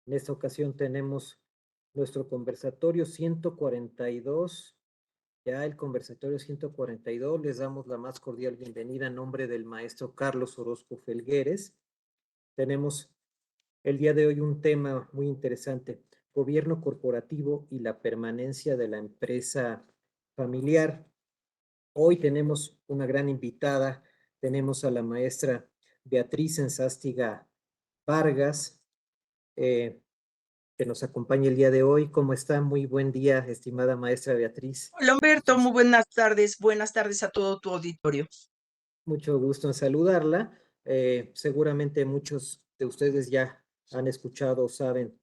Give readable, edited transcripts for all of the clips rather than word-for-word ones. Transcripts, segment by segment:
En esta ocasión tenemos nuestro conversatorio 142, ya el conversatorio 142. Les damos la más cordial bienvenida en nombre del maestro Carlos Orozco Felgueres. Tenemos el día de hoy un tema muy interesante: gobierno corporativo y la permanencia de la empresa familiar. Hoy tenemos una gran invitada, tenemos a la maestra Beatriz Enzástiga Vargas, eh, que nos acompaña el día de hoy. ¿Cómo está? Muy buen día, estimada maestra Beatriz. Hola Humberto, muy buenas tardes a todo tu auditorio. Mucho gusto en saludarla. Seguramente muchos de ustedes ya han escuchado, saben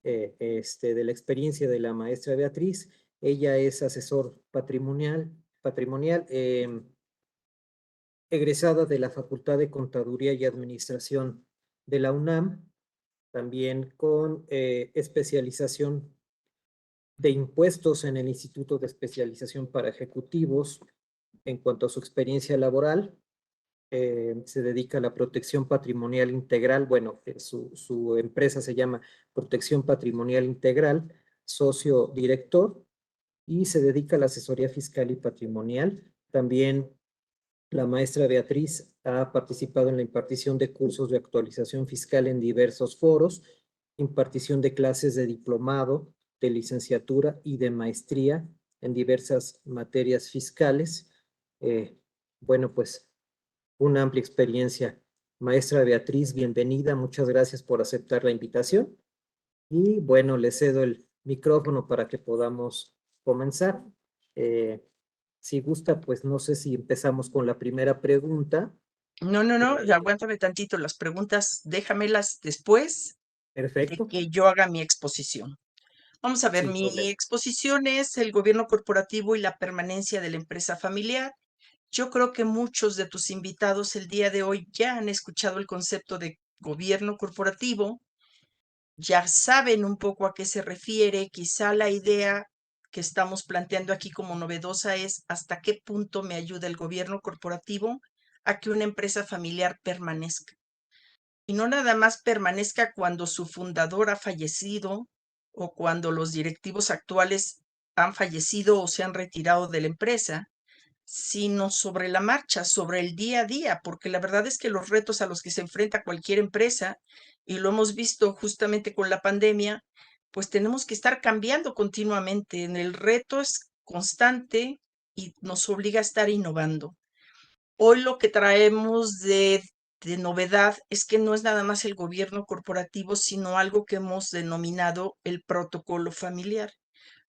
de la experiencia de la maestra Beatriz. Ella es asesor patrimonial, egresada de la Facultad de Contaduría y Administración de la UNAM, también con especialización de impuestos en el Instituto de Especialización para Ejecutivos. En cuanto a su experiencia laboral, se dedica a la protección patrimonial integral. Bueno, su empresa se llama Protección Patrimonial Integral, socio director, y se dedica a la asesoría fiscal y patrimonial. También la maestra Beatriz ha participado en la impartición de cursos de actualización fiscal en diversos foros, impartición de clases de diplomado, de licenciatura y de maestría en diversas materias fiscales. Eh, bueno, pues una amplia experiencia. Maestra Beatriz, bienvenida. Muchas gracias por aceptar la invitación. Y bueno, le cedo el micrófono para que podamos comenzar. Eh, si gusta, pues no sé si empezamos con la primera pregunta. No, Eh, aguántame tantito, las preguntas déjamelas después de Perfecto, que yo haga mi exposición. Vamos a ver, sin mi problema. exposición es el gobierno corporativo y la permanencia de la empresa familiar. Yo creo que muchos de tus invitados el día de hoy ya han escuchado el concepto de gobierno corporativo, ya saben un poco a qué se refiere. Quizá la idea que estamos planteando aquí como novedosa es hasta qué punto me ayuda el gobierno corporativo a que una empresa familiar permanezca. Y no nada más permanezca cuando su fundador ha fallecido o cuando los directivos actuales han fallecido o se han retirado de la empresa, sino sobre la marcha, sobre el día a día, porque la verdad es que los retos a los que se enfrenta cualquier empresa, y lo hemos visto justamente con la pandemia, pues tenemos que estar cambiando continuamente. El reto es constante y nos obliga a estar innovando. Hoy lo que traemos de novedad es que no es nada más el gobierno corporativo, sino algo que hemos denominado el protocolo familiar.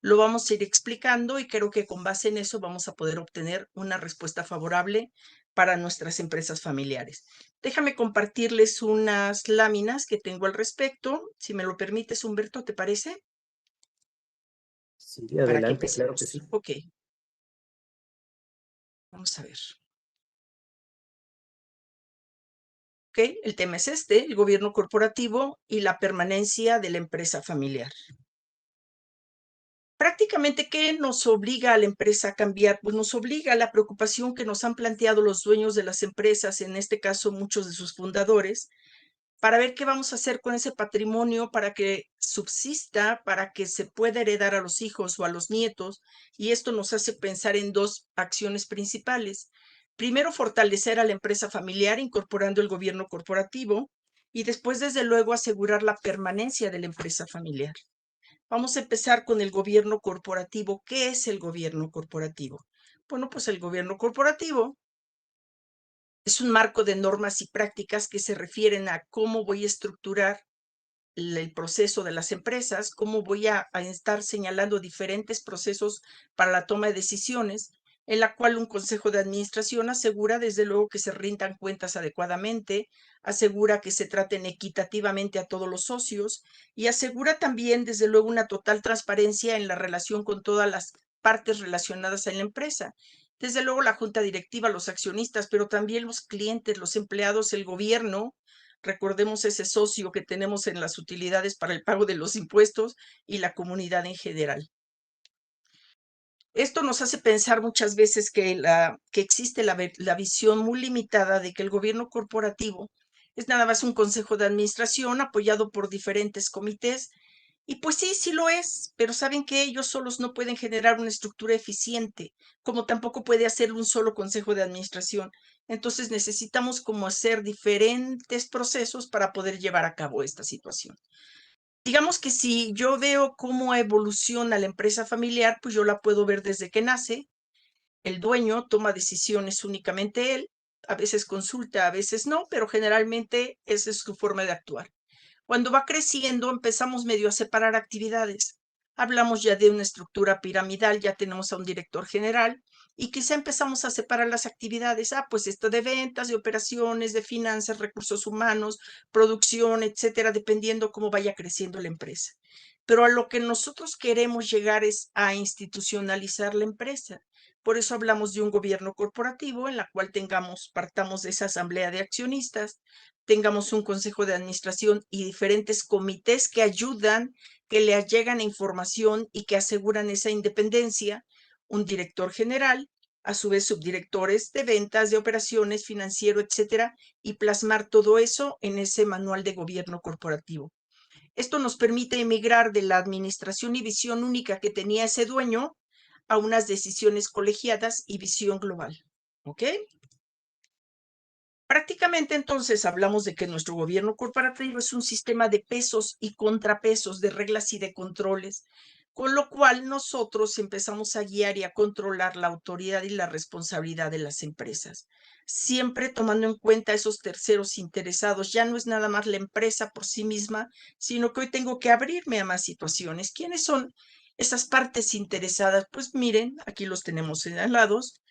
Lo vamos a ir explicando y creo que con base en eso vamos a poder obtener una respuesta favorable para nuestras empresas familiares. Déjame compartirles unas láminas que tengo al respecto. Si me lo permites, Humberto, ¿te parece? Sí, Para que adelante, claro que empecemos. sí. Ok, vamos a ver. Ok, el tema es este: el gobierno corporativo y la permanencia de la empresa familiar. Prácticamente, ¿qué nos obliga a la empresa a cambiar? Pues nos obliga a la preocupación que nos han planteado los dueños de las empresas, en este caso muchos de sus fundadores, para ver qué vamos a hacer con ese patrimonio para que subsista, para que se pueda heredar a los hijos o a los nietos. Y esto nos hace pensar en dos acciones principales. Primero, fortalecer a la empresa familiar incorporando el gobierno corporativo, y después, desde luego, asegurar la permanencia de la empresa familiar. Vamos a empezar con el gobierno corporativo. ¿Qué es el gobierno corporativo? Bueno, pues el gobierno corporativo es un marco de normas y prácticas que se refieren a cómo voy a estructurar el proceso de las empresas, cómo voy a estar señalando diferentes procesos para la toma de decisiones, en la cual un consejo de administración asegura, desde luego, que se rindan cuentas adecuadamente, asegura que se traten equitativamente a todos los socios y asegura también, desde luego, una total transparencia en la relación con todas las partes relacionadas en la empresa. Desde luego, la junta directiva, los accionistas, pero también los clientes, los empleados, el gobierno. Recordemos ese socio que tenemos en las utilidades para el pago de los impuestos y la comunidad en general. Esto nos hace pensar muchas veces que existe la visión muy limitada de que el gobierno corporativo es nada más un consejo de administración apoyado por diferentes comités. Y pues sí, sí lo es, pero saben que ellos solos no pueden generar una estructura eficiente, como tampoco puede hacerlo un solo consejo de administración. Entonces necesitamos como hacer diferentes procesos para poder llevar a cabo esta situación. Digamos que si yo veo cómo evoluciona la empresa familiar, pues yo la puedo ver desde que nace. El dueño toma decisiones únicamente él, a veces consulta, a veces no, pero generalmente esa es su forma de actuar. Cuando va creciendo, empezamos medio a separar actividades. Hablamos ya de una estructura piramidal, ya tenemos a un director general y quizá empezamos a separar las actividades. Pues esto de ventas, de operaciones, de finanzas, recursos humanos, producción, etcétera, dependiendo cómo vaya creciendo la empresa. Pero a lo que nosotros queremos llegar es a institucionalizar la empresa. Por eso hablamos de un gobierno corporativo en la cual partamos de esa asamblea de accionistas, tengamos un consejo de administración y diferentes comités que ayudan, que le llegan información y que aseguran esa independencia, un director general, a su vez subdirectores de ventas, de operaciones, financiero, etcétera, y plasmar todo eso en ese manual de gobierno corporativo. Esto nos permite emigrar de la administración y visión única que tenía ese dueño a unas decisiones colegiadas y visión global. ¿Ok? Prácticamente entonces hablamos de que nuestro gobierno corporativo es un sistema de pesos y contrapesos, de reglas y de controles, con lo cual nosotros empezamos a guiar y a controlar la autoridad y la responsabilidad de las empresas, siempre tomando en cuenta esos terceros interesados. Ya no es nada más la empresa por sí misma, sino que hoy tengo que abrirme a más situaciones. ¿Quiénes son esas partes interesadas? Pues miren, aquí los tenemos señalados.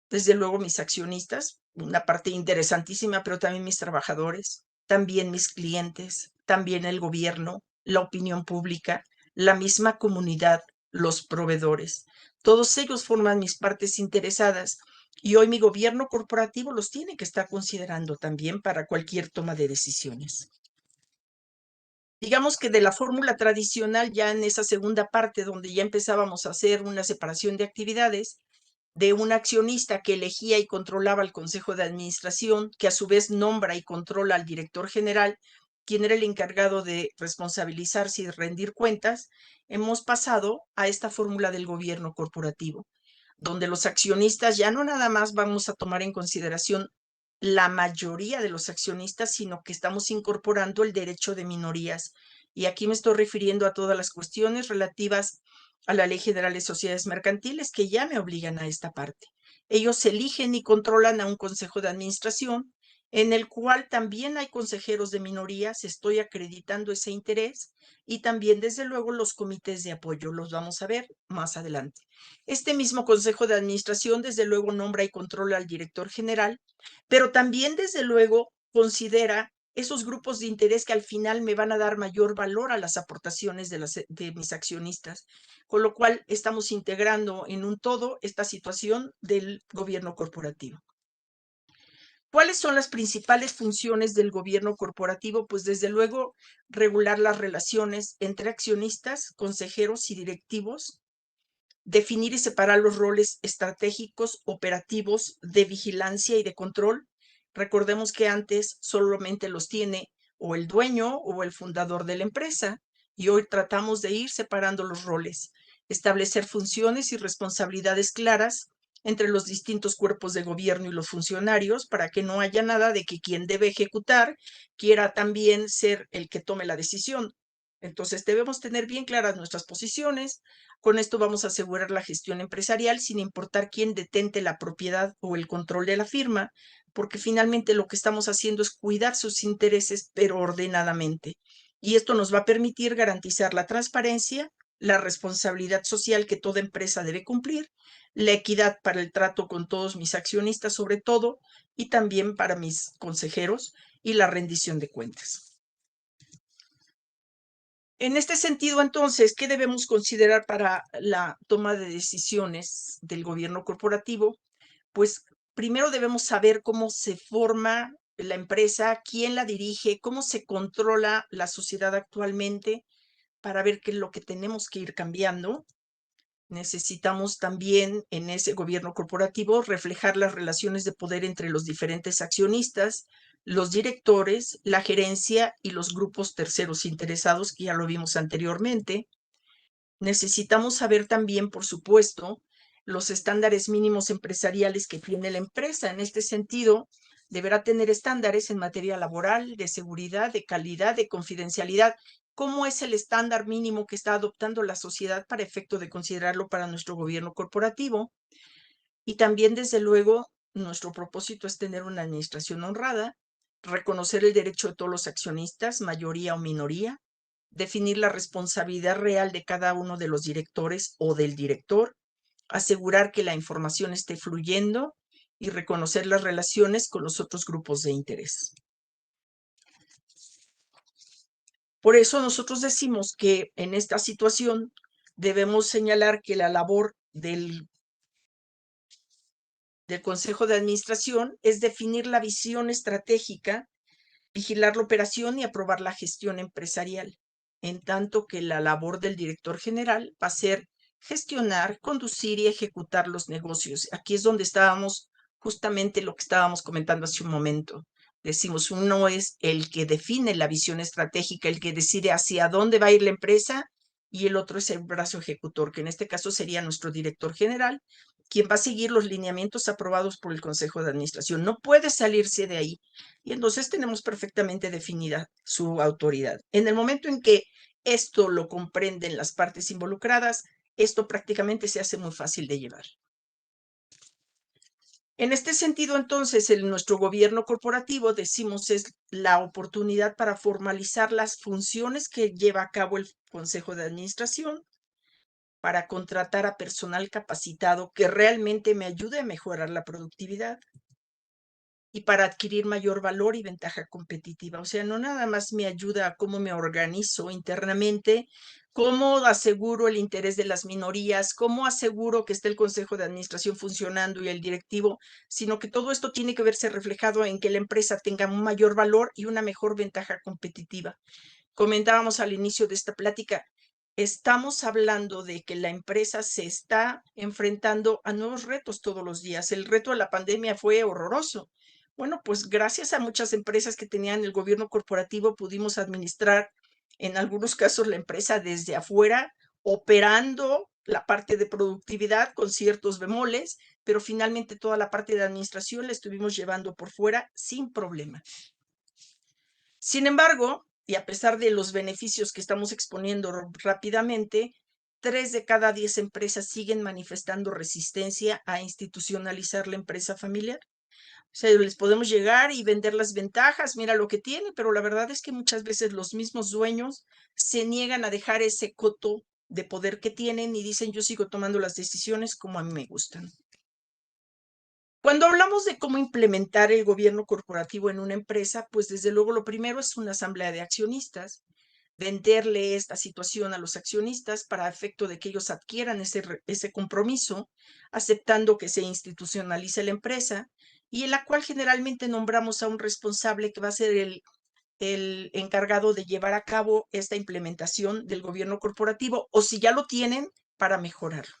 Desde luego mis accionistas, una parte interesantísima, pero también mis trabajadores, también mis clientes, también el gobierno, la opinión pública, la misma comunidad, los proveedores. Todos ellos forman mis partes interesadas y hoy mi gobierno corporativo los tiene que estar considerando también para cualquier toma de decisiones. Digamos que de la fórmula tradicional, ya en esa segunda parte donde ya empezábamos a hacer una separación de actividades, de un accionista que elegía y controlaba el consejo de administración, que a su vez nombra y controla al director general, quien era el encargado de responsabilizarse y rendir cuentas, hemos pasado a esta fórmula del gobierno corporativo, donde los accionistas ya no nada más vamos a tomar en consideración la mayoría de los accionistas, sino que estamos incorporando el derecho de minorías. Y aquí me estoy refiriendo a todas las cuestiones relativas a la Ley General de Sociedades Mercantiles que ya me obligan a esta parte. Ellos eligen y controlan a un consejo de administración en el cual también hay consejeros de minorías, estoy acreditando ese interés, y también desde luego los comités de apoyo, los vamos a ver más adelante. Este mismo consejo de administración desde luego nombra y controla al director general, pero también desde luego considera esos grupos de interés que al final me van a dar mayor valor a las aportaciones de mis accionistas, con lo cual estamos integrando en un todo esta situación del gobierno corporativo. ¿Cuáles son las principales funciones del gobierno corporativo? Pues desde luego regular las relaciones entre accionistas, consejeros y directivos, definir y separar los roles estratégicos, operativos, de vigilancia y de control. Recordemos que antes solamente los tiene o el dueño o el fundador de la empresa, y hoy tratamos de ir separando los roles, establecer funciones y responsabilidades claras entre los distintos cuerpos de gobierno y los funcionarios para que no haya nada de que quien debe ejecutar quiera también ser el que tome la decisión. Entonces debemos tener bien claras nuestras posiciones. Con esto vamos a asegurar la gestión empresarial sin importar quién detente la propiedad o el control de la firma, porque finalmente lo que estamos haciendo es cuidar sus intereses, pero ordenadamente. Y esto nos va a permitir garantizar la transparencia, la responsabilidad social que toda empresa debe cumplir, la equidad para el trato con todos mis accionistas sobre todo, y también para mis consejeros, y la rendición de cuentas. En este sentido, entonces, ¿qué debemos considerar para la toma de decisiones del gobierno corporativo? Pues primero debemos saber cómo se forma la empresa, quién la dirige, cómo se controla la sociedad actualmente para ver qué es lo que tenemos que ir cambiando. Necesitamos también en ese gobierno corporativo reflejar las relaciones de poder entre los diferentes accionistas, los directores, la gerencia y los grupos terceros interesados, que ya lo vimos anteriormente. Necesitamos saber también, por supuesto, los estándares mínimos empresariales que tiene la empresa. En este sentido, deberá tener estándares en materia laboral, de seguridad, de calidad, de confidencialidad. ¿Cómo es el estándar mínimo que está adoptando la sociedad para efecto de considerarlo para nuestro gobierno corporativo? Y también, desde luego, nuestro propósito es tener una administración honrada, reconocer el derecho de todos los accionistas, mayoría o minoría, definir la responsabilidad real de cada uno de los directores o del director, asegurar que la información esté fluyendo y reconocer las relaciones con los otros grupos de interés. Por eso nosotros decimos que en esta situación debemos señalar que la labor del Consejo de Administración es definir la visión estratégica, vigilar la operación y aprobar la gestión empresarial, en tanto que la labor del director general va a ser gestionar, conducir y ejecutar los negocios. Aquí es donde estábamos, justamente lo que estábamos comentando hace un momento. Decimos, uno es el que define la visión estratégica, el que decide hacia dónde va a ir la empresa, y el otro es el brazo ejecutor, que en este caso sería nuestro director general, quien va a seguir los lineamientos aprobados por el Consejo de Administración. No puede salirse de ahí. Y entonces tenemos perfectamente definida su autoridad. En el momento en que esto lo comprenden las partes involucradas, esto prácticamente se hace muy fácil de llevar. En este sentido, entonces, nuestro gobierno corporativo, decimos, es la oportunidad para formalizar las funciones que lleva a cabo el Consejo de Administración, para contratar a personal capacitado que realmente me ayude a mejorar la productividad y para adquirir mayor valor y ventaja competitiva. O sea, no nada más me ayuda a cómo me organizo internamente, cómo aseguro el interés de las minorías, cómo aseguro que esté el Consejo de Administración funcionando y el directivo, sino que todo esto tiene que verse reflejado en que la empresa tenga un mayor valor y una mejor ventaja competitiva. Comentábamos al inicio de esta plática, estamos hablando de que la empresa se está enfrentando a nuevos retos todos los días. El reto de la pandemia fue horroroso. Bueno, pues gracias a muchas empresas que tenían el gobierno corporativo pudimos administrar en algunos casos la empresa desde afuera, operando la parte de productividad con ciertos bemoles, pero finalmente toda la parte de administración la estuvimos llevando por fuera sin problema. Sin embargo, y a pesar de los beneficios que estamos exponiendo rápidamente, 3 de cada 10 empresas siguen manifestando resistencia a institucionalizar la empresa familiar. O sea, les podemos llegar y vender las ventajas, mira lo que tiene, pero la verdad es que muchas veces los mismos dueños se niegan a dejar ese coto de poder que tienen y dicen, yo sigo tomando las decisiones como a mí me gustan. Cuando hablamos de cómo implementar el gobierno corporativo en una empresa, pues desde luego lo primero es una asamblea de accionistas, venderle esta situación a los accionistas para efecto de que ellos adquieran ese compromiso, aceptando que se institucionalice la empresa y en la cual generalmente nombramos a un responsable que va a ser el encargado de llevar a cabo esta implementación del gobierno corporativo o si ya lo tienen, para mejorarlo.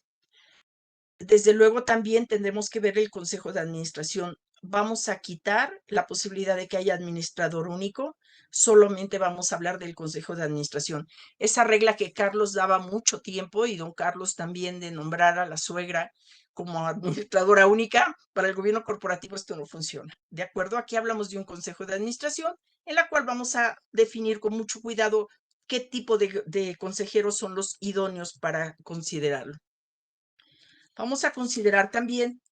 Desde luego también tendremos que ver el consejo de administración. Vamos a quitar la posibilidad de que haya administrador único, solamente vamos a hablar del consejo de administración. Esa regla que Carlos daba mucho tiempo y don Carlos también de nombrar a la suegra como administradora única, para el gobierno corporativo esto no funciona. ¿De acuerdo? Aquí hablamos de un consejo de administración en la cual vamos a definir con mucho cuidado qué tipo de consejeros son los idóneos para considerarlo. Vamos a considerar también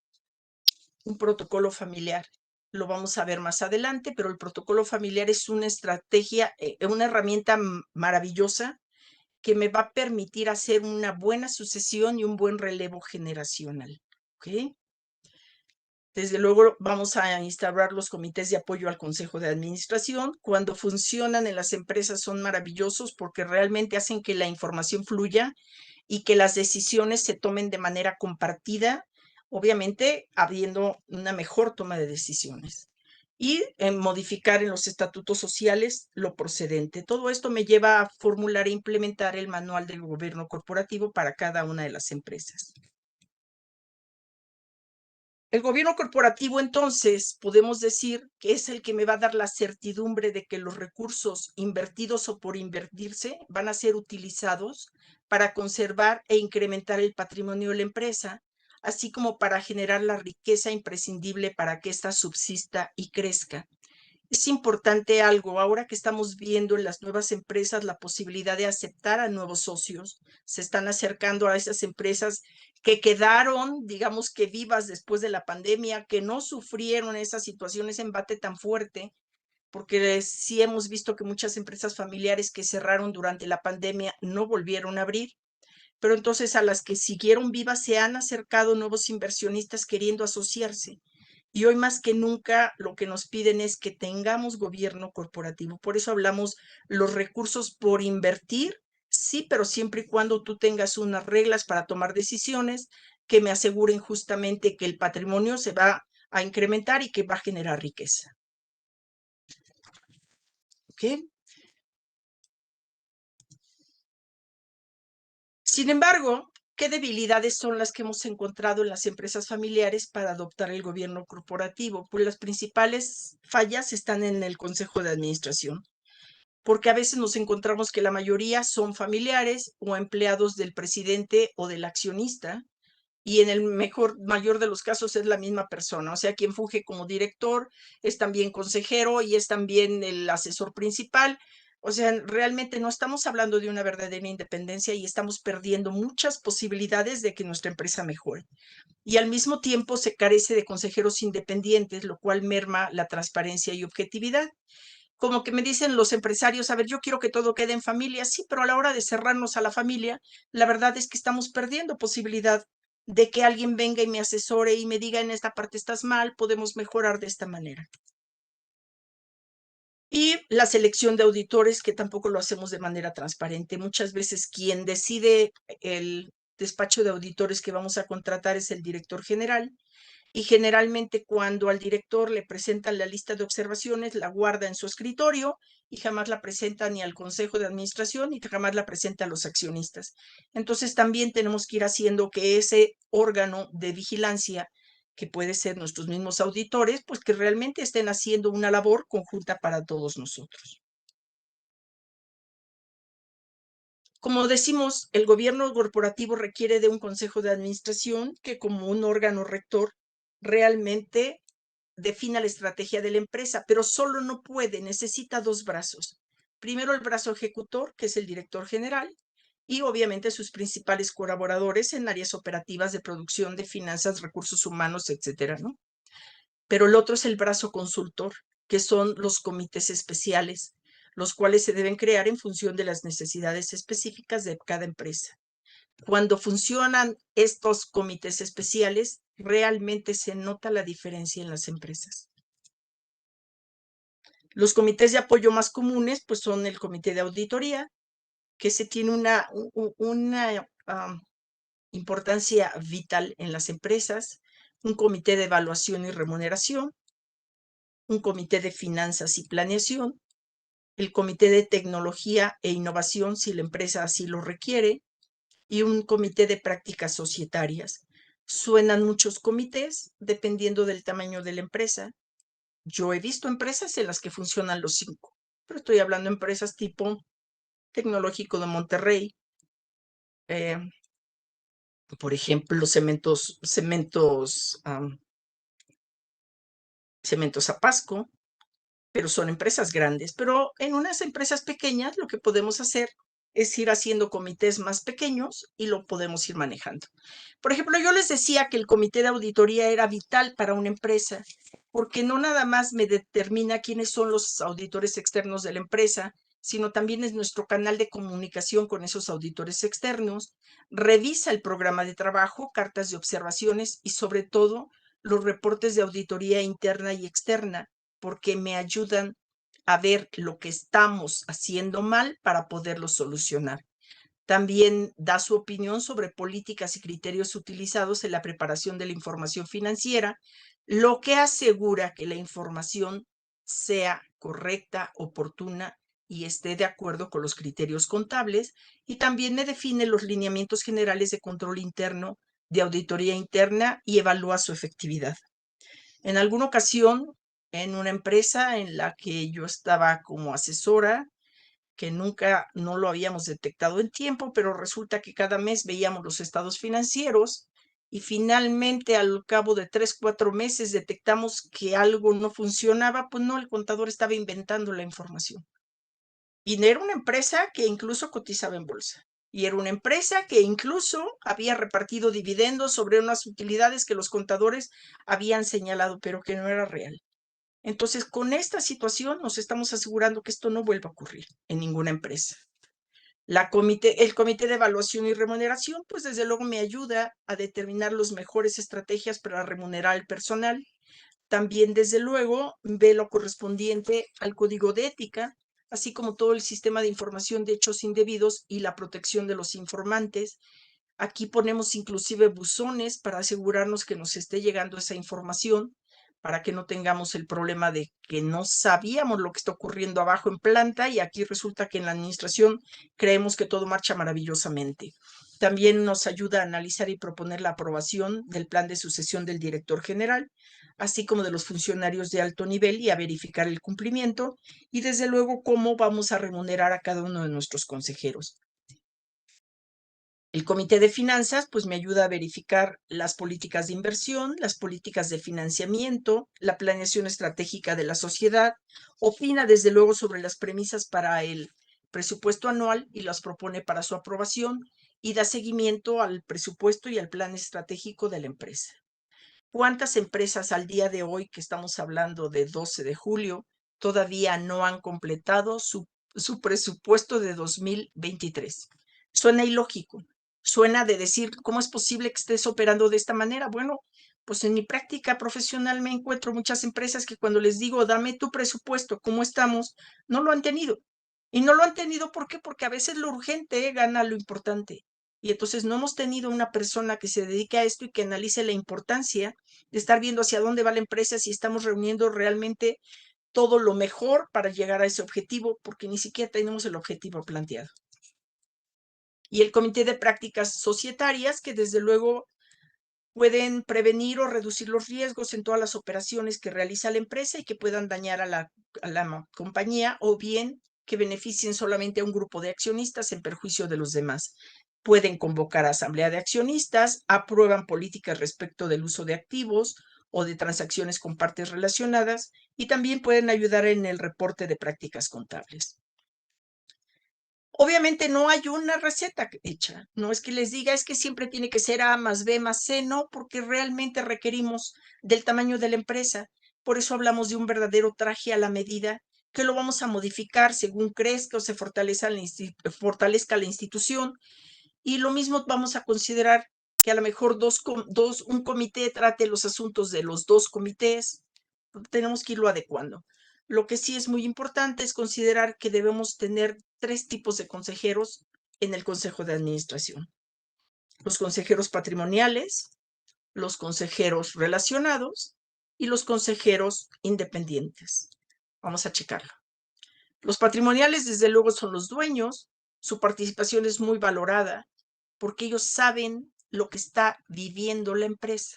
un protocolo familiar. Lo vamos a ver más adelante, pero el protocolo familiar es una estrategia, una herramienta maravillosa que me va a permitir hacer una buena sucesión y un buen relevo generacional. ¿Okay? Desde luego vamos a instaurar los comités de apoyo al consejo de administración. Cuando funcionan en las empresas son maravillosos porque realmente hacen que la información fluya y que las decisiones se tomen de manera compartida, obviamente habiendo una mejor toma de decisiones. Y modificar en los estatutos sociales lo procedente. Todo esto me lleva a formular e implementar el manual del gobierno corporativo para cada una de las empresas. El gobierno corporativo, entonces, podemos decir que es el que me va a dar la certidumbre de que los recursos invertidos o por invertirse van a ser utilizados para conservar e incrementar el patrimonio de la empresa, así como para generar la riqueza imprescindible para que ésta subsista y crezca. Es importante algo, ahora que estamos viendo en las nuevas empresas la posibilidad de aceptar a nuevos socios, se están acercando a esas empresas que quedaron, digamos que vivas después de la pandemia, que no sufrieron esas situaciones, embate tan fuerte, porque sí hemos visto que muchas empresas familiares que cerraron durante la pandemia no volvieron a abrir, pero entonces a las que siguieron vivas se han acercado nuevos inversionistas queriendo asociarse. Y hoy más que nunca lo que nos piden es que tengamos gobierno corporativo. Por eso hablamos los recursos por invertir, sí, pero siempre y cuando tú tengas unas reglas para tomar decisiones que me aseguren justamente que el patrimonio se va a incrementar y que va a generar riqueza. ¿Ok? Sin embargo, ¿qué debilidades son las que hemos encontrado en las empresas familiares para adoptar el gobierno corporativo? Pues las principales fallas están en el consejo de administración, porque a veces nos encontramos que la mayoría son familiares o empleados del presidente o del accionista, y en el mayor de los casos es la misma persona, o sea, quien funge como director es también consejero y es también el asesor principal. O sea, realmente no estamos hablando de una verdadera independencia y estamos perdiendo muchas posibilidades de que nuestra empresa mejore. Y al mismo tiempo se carece de consejeros independientes, lo cual merma la transparencia y objetividad. Como que me dicen los empresarios, a ver, yo quiero que todo quede en familia, sí, pero a la hora de cerrarnos a la familia, la verdad es que estamos perdiendo posibilidad de que alguien venga y me asesore y me diga en esta parte estás mal, podemos mejorar de esta manera. Y la selección de auditores, que tampoco lo hacemos de manera transparente. Muchas veces quien decide el despacho de auditores que vamos a contratar es el director general, y generalmente cuando al director le presentan la lista de observaciones, la guarda en su escritorio y jamás la presenta ni al consejo de administración ni jamás la presenta a los accionistas. Entonces también tenemos que ir haciendo que ese órgano de vigilancia, que puede ser nuestros mismos auditores, pues que realmente estén haciendo una labor conjunta para todos nosotros. Como decimos, el gobierno corporativo requiere de un consejo de administración que, como un órgano rector, realmente defina la estrategia de la empresa, pero solo no puede, necesita dos brazos. Primero, el brazo ejecutor, que es el director general, y obviamente sus principales colaboradores en áreas operativas de producción, de finanzas, recursos humanos, etcétera, ¿no? Pero el otro es el brazo consultor, que son los comités especiales, los cuales se deben crear en función de las necesidades específicas de cada empresa. Cuando funcionan estos comités especiales, realmente se nota la diferencia en las empresas. Los comités de apoyo más comunes, pues son el comité de auditoría, que se tiene una importancia vital en las empresas, un comité de evaluación y remuneración, un comité de finanzas y planeación, el comité de tecnología e innovación si la empresa así lo requiere, y un comité de prácticas societarias. Suenan muchos comités dependiendo del tamaño de la empresa. Yo he visto empresas en las que funcionan los 5, pero estoy hablando de empresas tipo Tecnológico de Monterrey, por ejemplo, Cementos Zapasco, pero son empresas grandes. Pero en unas empresas pequeñas lo que podemos hacer es ir haciendo comités más pequeños y lo podemos ir manejando. Por ejemplo, yo les decía que el comité de auditoría era vital para una empresa, porque no nada más me determina quiénes son los auditores externos de la empresa, sino también es nuestro canal de comunicación con esos auditores externos, revisa el programa de trabajo, cartas de observaciones y sobre todo los reportes de auditoría interna y externa, porque me ayudan a ver lo que estamos haciendo mal para poderlo solucionar. También da su opinión sobre políticas y criterios utilizados en la preparación de la información financiera, lo que asegura que la información sea correcta, oportuna y esté de acuerdo con los criterios contables, y también me define los lineamientos generales de control interno, de auditoría interna y evalúa su efectividad. En alguna ocasión, en una empresa en la que yo estaba como asesora, que nunca no lo habíamos detectado en tiempo, pero resulta que cada mes veíamos los estados financieros y finalmente al cabo de 3, 4 meses detectamos que algo no funcionaba, pues no, el contador estaba inventando la información. Y era una empresa que incluso cotizaba en bolsa. Y era una empresa que incluso había repartido dividendos sobre unas utilidades que los contadores habían señalado, pero que no era real. Entonces, con esta situación nos estamos asegurando que esto no vuelva a ocurrir en ninguna empresa. El comité de evaluación y remuneración, pues desde luego me ayuda a determinar las mejores estrategias para remunerar al personal. También, desde luego, ve lo correspondiente al código de ética, así como todo el sistema de información de hechos indebidos y la protección de los informantes. Aquí ponemos inclusive buzones para asegurarnos que nos esté llegando esa información, para que no tengamos el problema de que no sabíamos lo que está ocurriendo abajo en planta y aquí resulta que en la administración creemos que todo marcha maravillosamente. También nos ayuda a analizar y proponer la aprobación del plan de sucesión del director general, así como de los funcionarios de alto nivel y a verificar el cumplimiento y desde luego cómo vamos a remunerar a cada uno de nuestros consejeros. El comité de finanzas pues me ayuda a verificar las políticas de inversión, las políticas de financiamiento, la planeación estratégica de la sociedad, opina desde luego sobre las premisas para el presupuesto anual y las propone para su aprobación y da seguimiento al presupuesto y al plan estratégico de la empresa. ¿Cuántas empresas al día de hoy, que estamos hablando de 12 de julio, todavía no han completado su presupuesto de 2023? Suena ilógico, suena de decir, ¿cómo es posible que estés operando de esta manera? Bueno, pues en mi práctica profesional me encuentro muchas empresas que cuando les digo, dame tu presupuesto, ¿cómo estamos? No lo han tenido. Y no lo han tenido, ¿por qué? Porque a veces lo urgente gana lo importante. Y entonces no hemos tenido una persona que se dedique a esto y que analice la importancia de estar viendo hacia dónde va la empresa, si estamos reuniendo realmente todo lo mejor para llegar a ese objetivo, porque ni siquiera tenemos el objetivo planteado. Y el comité de prácticas societarias, que desde luego pueden prevenir o reducir los riesgos en todas las operaciones que realiza la empresa y que puedan dañar a la compañía o bien que beneficien solamente a un grupo de accionistas en perjuicio de los demás. Pueden convocar a asamblea de accionistas, aprueban políticas respecto del uso de activos o de transacciones con partes relacionadas y también pueden ayudar en el reporte de prácticas contables. Obviamente no hay una receta hecha, no es que les diga es que siempre tiene que ser A más B más C, no, porque realmente requerimos del tamaño de la empresa. Por eso hablamos de un verdadero traje a la medida que lo vamos a modificar según crezca o se fortalezca la institución. Y lo mismo vamos a considerar que a lo mejor un comité trate los asuntos de los dos comités. Tenemos que irlo adecuando. Lo que sí es muy importante es considerar que debemos tener 3 tipos de consejeros en el consejo de administración. Los consejeros patrimoniales, los consejeros relacionados y los consejeros independientes. Vamos a checarlo. Los patrimoniales, desde luego, son los dueños. Su participación es muy valorada porque ellos saben lo que está viviendo la empresa.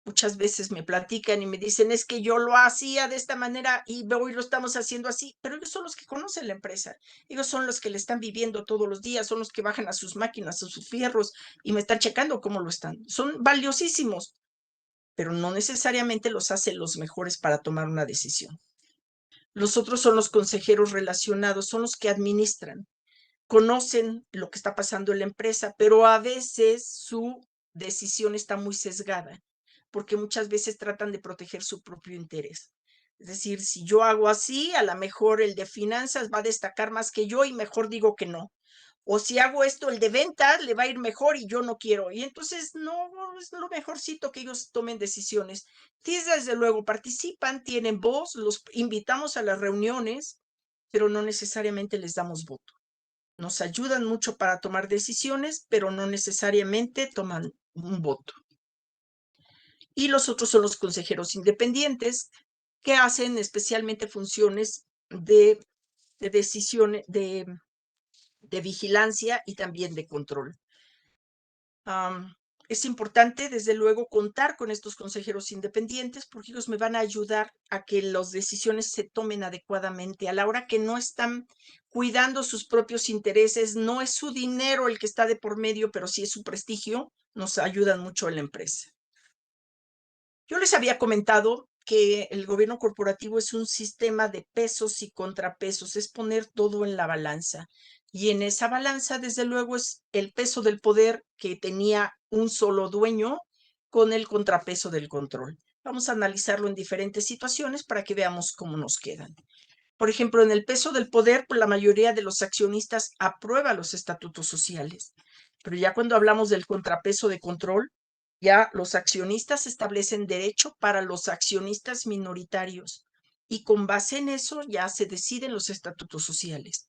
Muchas veces me platican y me dicen, es que yo lo hacía de esta manera y hoy lo estamos haciendo así, pero ellos son los que conocen la empresa, ellos son los que le están viviendo todos los días, son los que bajan a sus máquinas, a sus fierros y me están checando cómo lo están. Son valiosísimos, pero no necesariamente los hacen los mejores para tomar una decisión. Los otros son los consejeros relacionados, son los que administran, conocen lo que está pasando en la empresa, pero a veces su decisión está muy sesgada, porque muchas veces tratan de proteger su propio interés. Es decir, si yo hago así, a lo mejor el de finanzas va a destacar más que yo y mejor digo que no. O si hago esto, el de ventas le va a ir mejor y yo no quiero. Y entonces no es lo mejorcito que ellos tomen decisiones. Sí, desde luego participan, tienen voz, los invitamos a las reuniones, pero no necesariamente les damos voto. Nos ayudan mucho para tomar decisiones, pero no necesariamente toman un voto. Y los otros son los consejeros independientes, que hacen especialmente funciones de decisiones, de vigilancia y también de control. Es importante, desde luego, contar con estos consejeros independientes porque ellos me van a ayudar a que las decisiones se tomen adecuadamente. A la hora que no están cuidando sus propios intereses, no es su dinero el que está de por medio, pero sí es su prestigio, nos ayudan mucho en la empresa. Yo les había comentado que el gobierno corporativo es un sistema de pesos y contrapesos, es poner todo en la balanza. Y en esa balanza, desde luego, es el peso del poder que tenía un solo dueño con el contrapeso del control. Vamos a analizarlo en diferentes situaciones para que veamos cómo nos quedan. Por ejemplo, en el peso del poder, pues la mayoría de los accionistas aprueba los estatutos sociales. Pero ya cuando hablamos del contrapeso de control, ya los accionistas establecen derecho para los accionistas minoritarios y con base en eso ya se deciden los estatutos sociales.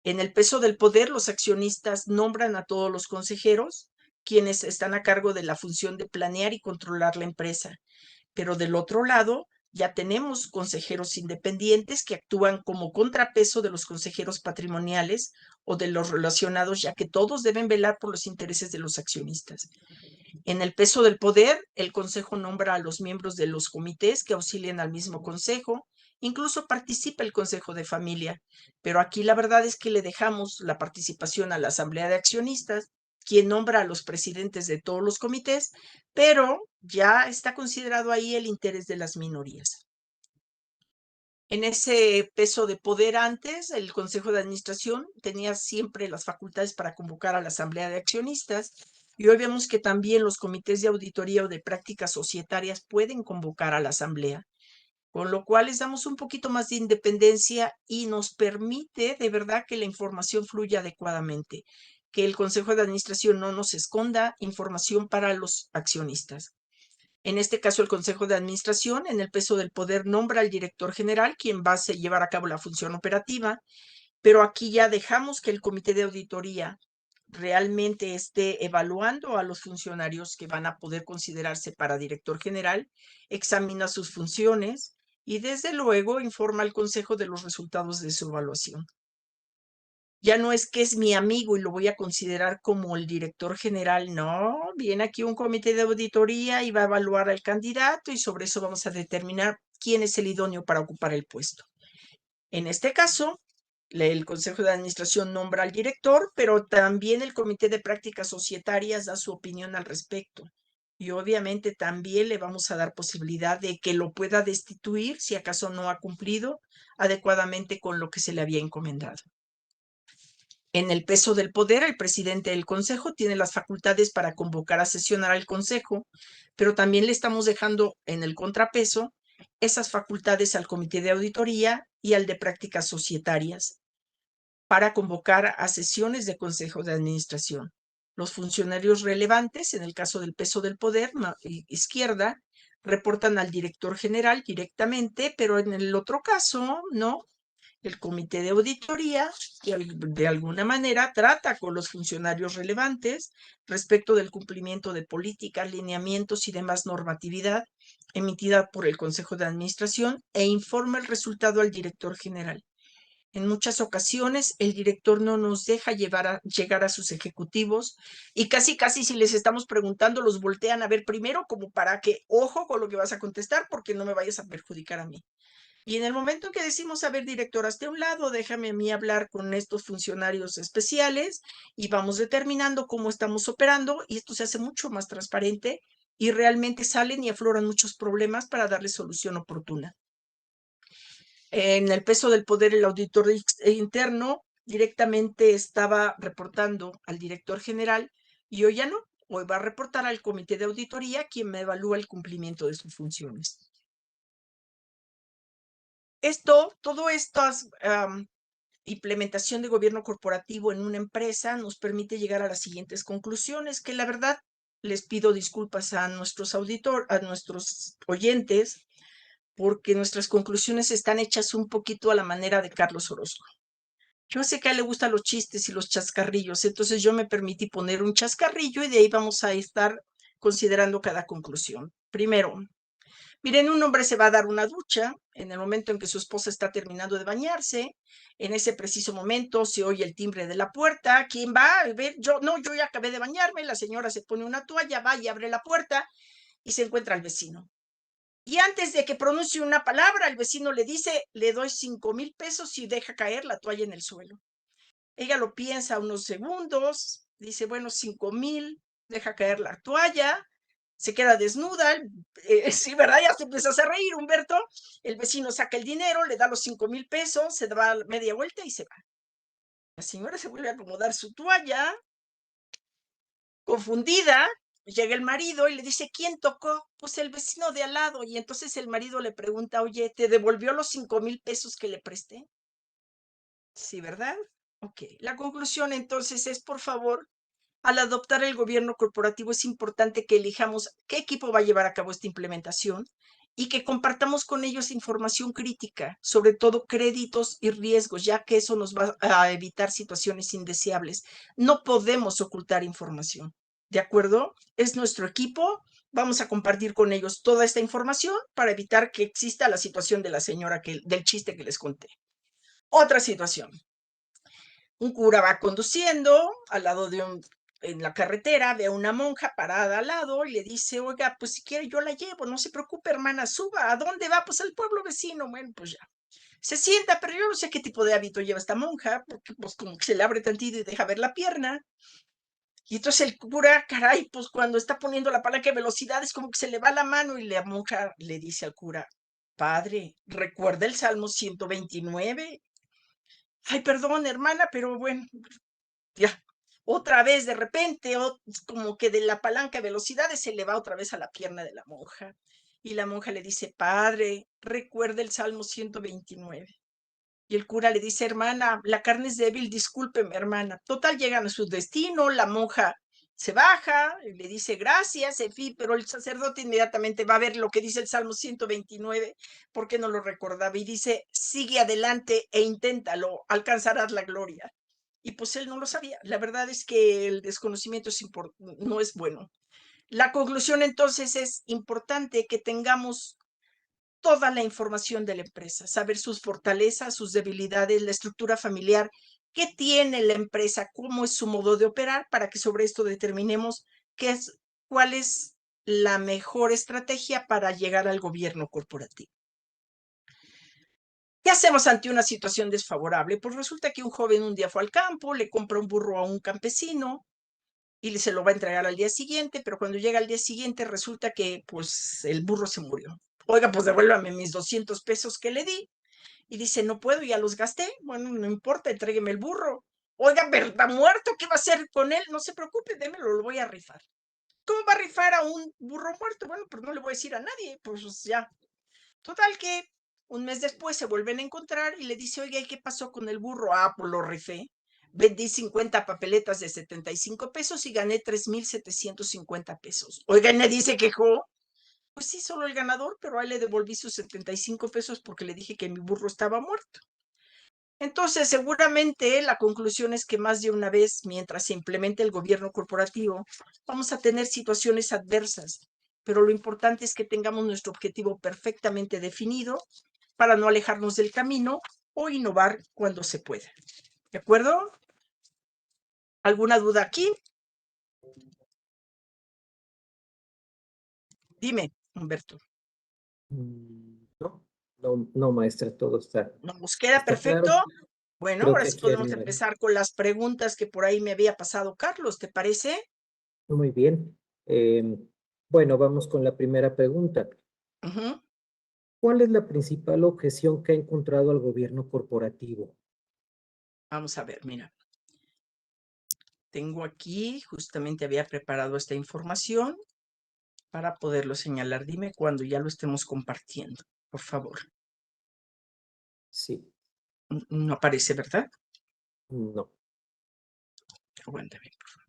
En el peso del poder, los accionistas nombran a todos los consejeros, quienes están a cargo de la función de planear y controlar la empresa. Pero del otro lado, ya tenemos consejeros independientes que actúan como contrapeso de los consejeros patrimoniales o de los relacionados, ya que todos deben velar por los intereses de los accionistas. En el peso del poder, el consejo nombra a los miembros de los comités que auxilian al mismo consejo, incluso participa el consejo de familia, pero aquí la verdad es que le dejamos la participación a la asamblea de accionistas, quien nombra a los presidentes de todos los comités, pero ya está considerado ahí el interés de las minorías. En ese peso de poder antes, el Consejo de Administración tenía siempre las facultades para convocar a la Asamblea de Accionistas y hoy vemos que también los comités de auditoría o de prácticas societarias pueden convocar a la Asamblea, con lo cual les damos un poquito más de independencia y nos permite de verdad que la información fluya adecuadamente, que el Consejo de Administración no nos esconda información para los accionistas. En este caso, el Consejo de Administración, en el peso del poder, nombra al director general, quien va a llevar a cabo la función operativa, pero aquí ya dejamos que el comité de auditoría realmente esté evaluando a los funcionarios que van a poder considerarse para director general, examina sus funciones y desde luego informa al Consejo de los resultados de su evaluación. Ya no es que es mi amigo y lo voy a considerar como el director general, no, viene aquí un comité de auditoría y va a evaluar al candidato y sobre eso vamos a determinar quién es el idóneo para ocupar el puesto. En este caso, el Consejo de Administración nombra al director, pero también el Comité de Prácticas Societarias da su opinión al respecto. Y obviamente también le vamos a dar posibilidad de que lo pueda destituir si acaso no ha cumplido adecuadamente con lo que se le había encomendado. En el peso del poder, el presidente del consejo tiene las facultades para convocar a sesionar al consejo, pero también le estamos dejando en el contrapeso esas facultades al comité de auditoría y al de prácticas societarias para convocar a sesiones de consejo de administración. Los funcionarios relevantes, en el caso del peso del poder, izquierda, reportan al director general directamente, pero en el otro caso, no, el comité de auditoría, de alguna manera, trata con los funcionarios relevantes respecto del cumplimiento de políticas, lineamientos y demás normatividad emitida por el Consejo de Administración e informa el resultado al director general. En muchas ocasiones, el director no nos deja llegar a sus ejecutivos y casi si les estamos preguntando, los voltean a ver primero como para que, ojo con lo que vas a contestar porque no me vayas a perjudicar a mí. Y en el momento en que decimos, a ver, director, hazte a un lado, déjame a mí hablar con estos funcionarios especiales y vamos determinando cómo estamos operando y esto se hace mucho más transparente y realmente salen y afloran muchos problemas para darle solución oportuna. En el peso del poder, el auditor interno directamente estaba reportando al director general y hoy ya no, hoy va a reportar al comité de auditoría quien me evalúa el cumplimiento de sus funciones. Todo estas implementación de gobierno corporativo en una empresa nos permite llegar a las siguientes conclusiones, que la verdad les pido disculpas a nuestros oyentes, porque nuestras conclusiones están hechas un poquito a la manera de Carlos Orozco. Yo sé que a él le gustan los chistes y los chascarrillos, entonces yo me permití poner un chascarrillo y de ahí vamos a estar considerando cada conclusión. Primero, Miren, un hombre se va a dar una ducha en el momento en que su esposa está terminando de bañarse. En ese preciso momento se oye el timbre de la puerta. ¿Quién va? A ver, yo ya acabé de bañarme. La señora se pone una toalla, va y abre la puerta y se encuentra al vecino. Y antes de que pronuncie una palabra, el vecino le dice, le doy 5,000 pesos y deja caer la toalla en el suelo. Ella lo piensa unos segundos, dice, bueno, 5,000, deja caer la toalla, se queda desnuda, sí, ¿verdad? Ya se empieza a reír, Humberto. El vecino saca el dinero, le da los 5,000 pesos, se da media vuelta y se va. La señora se vuelve a acomodar su toalla, confundida. Llega el marido y le dice, ¿quién tocó? Pues el vecino de al lado. Y entonces el marido le pregunta, oye, ¿te devolvió los 5,000 pesos que le presté? Sí, ¿verdad? Ok. La conclusión entonces es, por favor, al adoptar el gobierno corporativo es importante que elijamos qué equipo va a llevar a cabo esta implementación y que compartamos con ellos información crítica, sobre todo créditos y riesgos, ya que eso nos va a evitar situaciones indeseables. No podemos ocultar información, ¿de acuerdo? Es nuestro equipo, vamos a compartir con ellos toda esta información para evitar que exista la situación de la señora del chiste que les conté. Otra situación. Un cura va conduciendo al lado en la carretera, ve a una monja parada al lado y le dice, oiga, pues si quiere yo la llevo, no se preocupe, hermana, suba. ¿A dónde va? Pues al pueblo vecino. Bueno, pues ya. Se sienta, pero yo no sé qué tipo de hábito lleva esta monja, porque pues como que se le abre tantito y deja ver la pierna. Y entonces el cura, caray, pues cuando está poniendo la palanca de velocidad es como que se le va la mano y la monja le dice al cura, padre, ¿recuerda el Salmo 129? Ay, perdón, hermana, pero bueno, ya, otra vez de repente, como que de la palanca de velocidades se le va otra vez a la pierna de la monja. Y la monja le dice, padre, recuerda el Salmo 129. Y el cura le dice, hermana, la carne es débil, discúlpeme, hermana. Total, llegan a su destino, la monja se baja, y le dice gracias, en fin, pero el sacerdote inmediatamente va a ver lo que dice el Salmo 129, porque no lo recordaba, y dice, sigue adelante e inténtalo, alcanzarás la gloria. Y pues él no lo sabía. La verdad es que el desconocimiento no es bueno. La conclusión entonces es importante que tengamos toda la información de la empresa, saber sus fortalezas, sus debilidades, la estructura familiar, qué tiene la empresa, cómo es su modo de operar, para que sobre esto determinemos cuál es la mejor estrategia para llegar al gobierno corporativo. ¿Qué hacemos ante una situación desfavorable? Pues resulta que un joven un día fue al campo, le compra un burro a un campesino y se lo va a entregar al día siguiente, pero cuando llega al día siguiente resulta que pues el burro se murió. Oiga, pues devuélvame mis 200 pesos que le di. Y dice, no puedo, ya los gasté. Bueno, no importa, entrégueme el burro. Oiga, pero está muerto, ¿qué va a hacer con él? No se preocupe, démelo, lo voy a rifar. ¿Cómo va a rifar a un burro muerto? Bueno, pues no le voy a decir a nadie, pues ya. Total que un mes después se vuelven a encontrar y le dice, oiga, ¿y qué pasó con el burro? Ah, pues lo rifé. Vendí 50 papeletas de 75 pesos y gané 3,750 pesos. Oiga, ¿y nadie se quejó? Pues sí, solo el ganador, pero ahí le devolví sus 75 pesos porque le dije que mi burro estaba muerto. Entonces, seguramente la conclusión es que más de una vez, mientras se implemente el gobierno corporativo, vamos a tener situaciones adversas, pero lo importante es que tengamos nuestro objetivo perfectamente definido para no alejarnos del camino o innovar cuando se pueda. ¿De acuerdo? ¿Alguna duda aquí? Dime, Humberto. No, no, no, maestra, todo ¿Nos queda está perfecto? claro. Bueno, Creo ahora que sí aquí podemos empezar con las preguntas que por ahí me había pasado Carlos, ¿te parece? muy bien. Bueno, vamos con la primera pregunta. Ujú. ¿Cuál es la principal objeción que ha encontrado al gobierno corporativo? Vamos a ver, mira. Tengo aquí, justamente había preparado esta información para poderlo señalar. Dime cuando ya lo estemos compartiendo, por favor. Sí, No aparece, ¿verdad? no, Aguántame, por favor.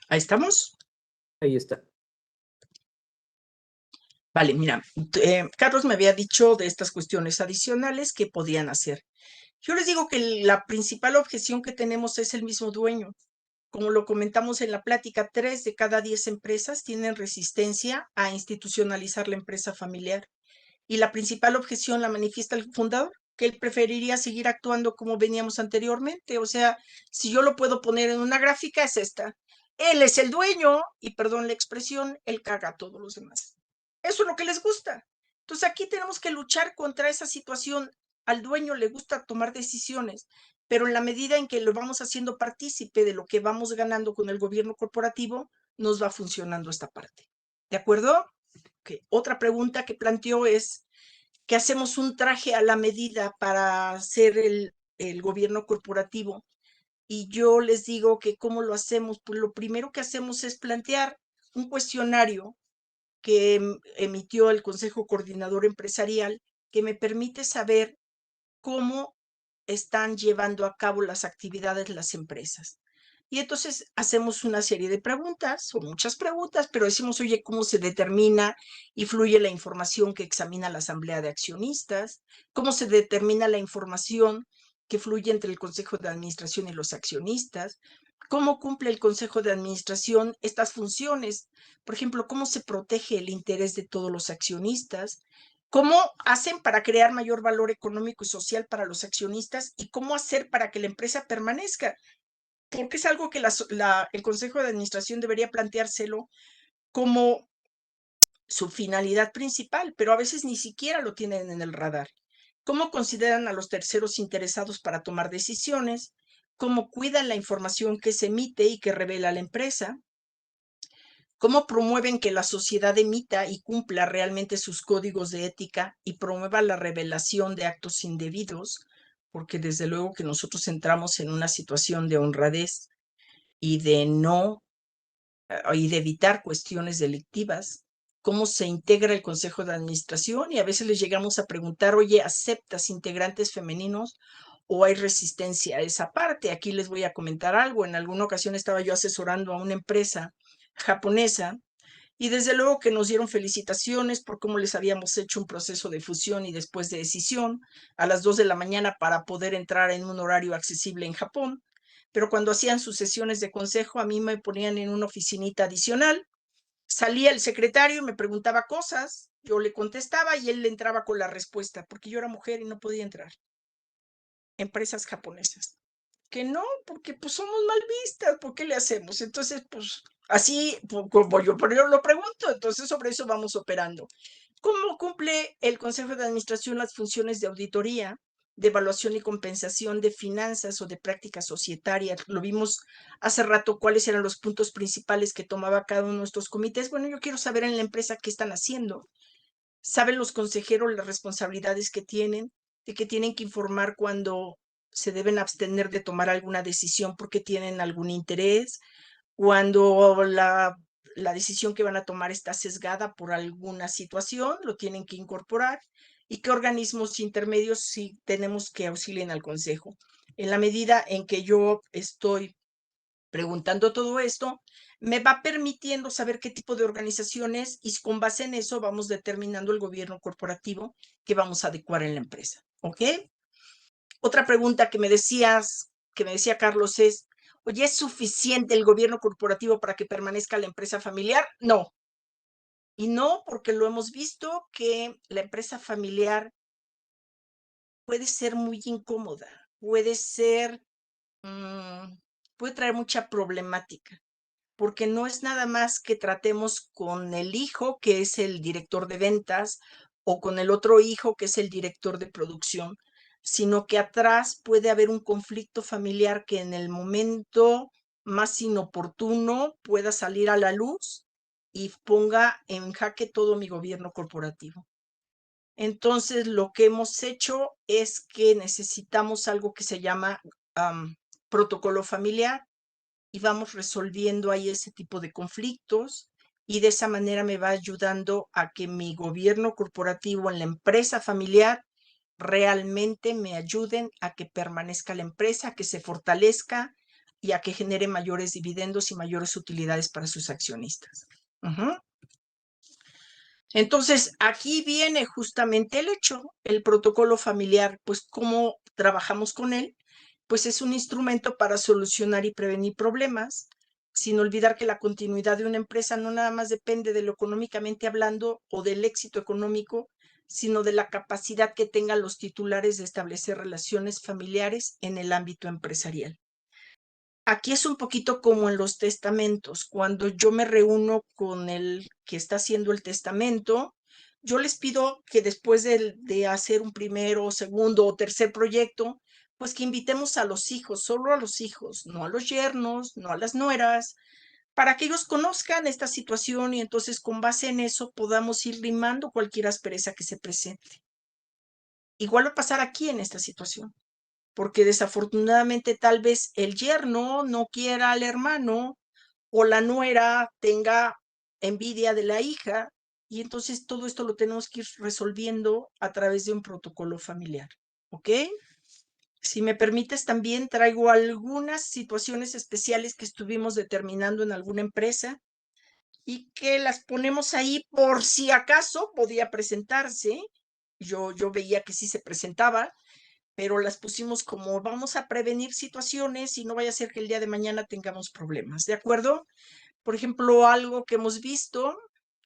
Ahí estamos. ahí está. Vale, mira, Carlos me había dicho de estas cuestiones adicionales que podían hacer. Yo les digo que la principal objeción que tenemos es el mismo dueño. Como lo comentamos en la plática, 3 de cada 10 empresas tienen resistencia a institucionalizar la empresa familiar. Y la principal objeción la manifiesta el fundador, que él preferiría seguir actuando como veníamos anteriormente. O sea, si yo lo puedo poner en una gráfica, es esta. Él es el dueño y, perdón la expresión, él caga a todos los demás. Eso es lo que les gusta. Entonces aquí tenemos que luchar contra esa situación. Al dueño le gusta tomar decisiones, pero en la medida en que lo vamos haciendo partícipe de lo que vamos ganando con el gobierno corporativo, nos va funcionando esta parte. ¿De acuerdo? Okay. Otra pregunta que planteó es que hacemos un traje a la medida para hacer el gobierno corporativo. Y yo les digo que cómo lo hacemos. Pues lo primero que hacemos es plantear un cuestionario que emitió el Consejo Coordinador Empresarial que me permite saber cómo están llevando a cabo las actividades las empresas. Y entonces hacemos una serie de preguntas, o muchas preguntas, pero decimos, oye, ¿cómo se determina y fluye la información que examina la Asamblea de Accionistas? ¿Cómo se determina la información que fluye entre el Consejo de Administración y los accionistas? ¿Cómo cumple el Consejo de Administración estas funciones? Por ejemplo, ¿cómo se protege el interés de todos los accionistas? ¿Cómo hacen para crear mayor valor económico y social para los accionistas? ¿Y cómo hacer para que la empresa permanezca? Porque es algo que el Consejo de Administración debería planteárselo como su finalidad principal, pero a veces ni siquiera lo tienen en el radar. ¿Cómo consideran a los terceros interesados para tomar decisiones? ¿Cómo cuidan la información que se emite y que revela la empresa? ¿Cómo promueven que la sociedad emita y cumpla realmente sus códigos de ética y promueva la revelación de actos indebidos? Porque desde luego que nosotros entramos en una situación de honradez y de y de evitar cuestiones delictivas. ¿Cómo se integra el Consejo de Administración? Y a veces les llegamos a preguntar, oye, ¿aceptas integrantes femeninos o hay resistencia a esa parte? Aquí les voy a comentar algo. En alguna ocasión estaba yo asesorando a una empresa japonesa y desde luego que nos dieron felicitaciones por cómo les habíamos hecho un proceso de fusión y después de decisión a las 2 de la mañana para poder entrar en un horario accesible en Japón. Pero cuando hacían sus sesiones de consejo, a mí me ponían en una oficinita adicional. Salía el secretario y me preguntaba cosas, yo le contestaba y él le entraba con la respuesta, porque yo era mujer y no podía entrar. Empresas japonesas. Que no, porque pues somos mal vistas, ¿por qué le hacemos? Entonces, pues así, como yo lo pregunto, entonces sobre eso vamos operando. ¿Cómo cumple el Consejo de Administración las funciones de auditoría, de evaluación y compensación de finanzas o de prácticas societarias? Lo vimos hace rato, cuáles eran los puntos principales que tomaba cada uno de nuestros comités. Bueno, yo quiero saber en la empresa qué están haciendo. ¿Saben los consejeros las responsabilidades que tienen? De que tienen que informar cuando se deben abstener de tomar alguna decisión porque tienen algún interés, cuando la decisión que van a tomar está sesgada por alguna situación, lo tienen que incorporar, y qué organismos intermedios sí tenemos que auxilien al Consejo. En la medida en que yo estoy preguntando todo esto, me va permitiendo saber qué tipo de organizaciones y con base en eso vamos determinando el gobierno corporativo que vamos a adecuar en la empresa. ¿Ok? Otra pregunta que me decía Carlos es, oye, ¿es suficiente el gobierno corporativo para que permanezca la empresa familiar? No. Y no, porque lo hemos visto que la empresa familiar puede ser muy incómoda, puede ser, puede traer mucha problemática, porque no es nada más que tratemos con el hijo, que es el director de ventas, o con el otro hijo, que es el director de producción, sino que atrás puede haber un conflicto familiar que en el momento más inoportuno pueda salir a la luz y ponga en jaque todo mi gobierno corporativo. Entonces, lo que hemos hecho es que necesitamos algo que se llama protocolo familiar, y vamos resolviendo ahí ese tipo de conflictos, y de esa manera me va ayudando a que mi gobierno corporativo en la empresa familiar realmente me ayuden a que permanezca la empresa, a que se fortalezca y a que genere mayores dividendos y mayores utilidades para sus accionistas. Entonces, aquí viene justamente el hecho, el protocolo familiar, pues cómo trabajamos con él. pues es un instrumento para solucionar y prevenir problemas, sin olvidar que la continuidad de una empresa no nada más depende de lo económicamente hablando o del éxito económico, sino de la capacidad que tengan los titulares de establecer relaciones familiares en el ámbito empresarial. Aquí es un poquito como en los testamentos. Cuando yo me reúno con el que está haciendo el testamento, yo les pido que después de hacer un primero, segundo o tercer proyecto, pues que invitemos a los hijos, solo a los hijos, no a los yernos, no a las nueras, para que ellos conozcan esta situación y entonces con base en eso podamos ir limando cualquier aspereza que se presente. Igual va a pasar aquí en esta situación, porque desafortunadamente tal vez el yerno no quiera al hermano o la nuera tenga envidia de la hija, y entonces todo esto lo tenemos que ir resolviendo a través de un protocolo familiar, ¿ok? Si me permites, también traigo algunas situaciones especiales que estuvimos determinando en alguna empresa y que las ponemos ahí por si acaso podía presentarse. Yo veía que sí se presentaba, pero las pusimos como vamos a prevenir situaciones y no vaya a ser que el día de mañana tengamos problemas, ¿de acuerdo? Por ejemplo, algo que hemos visto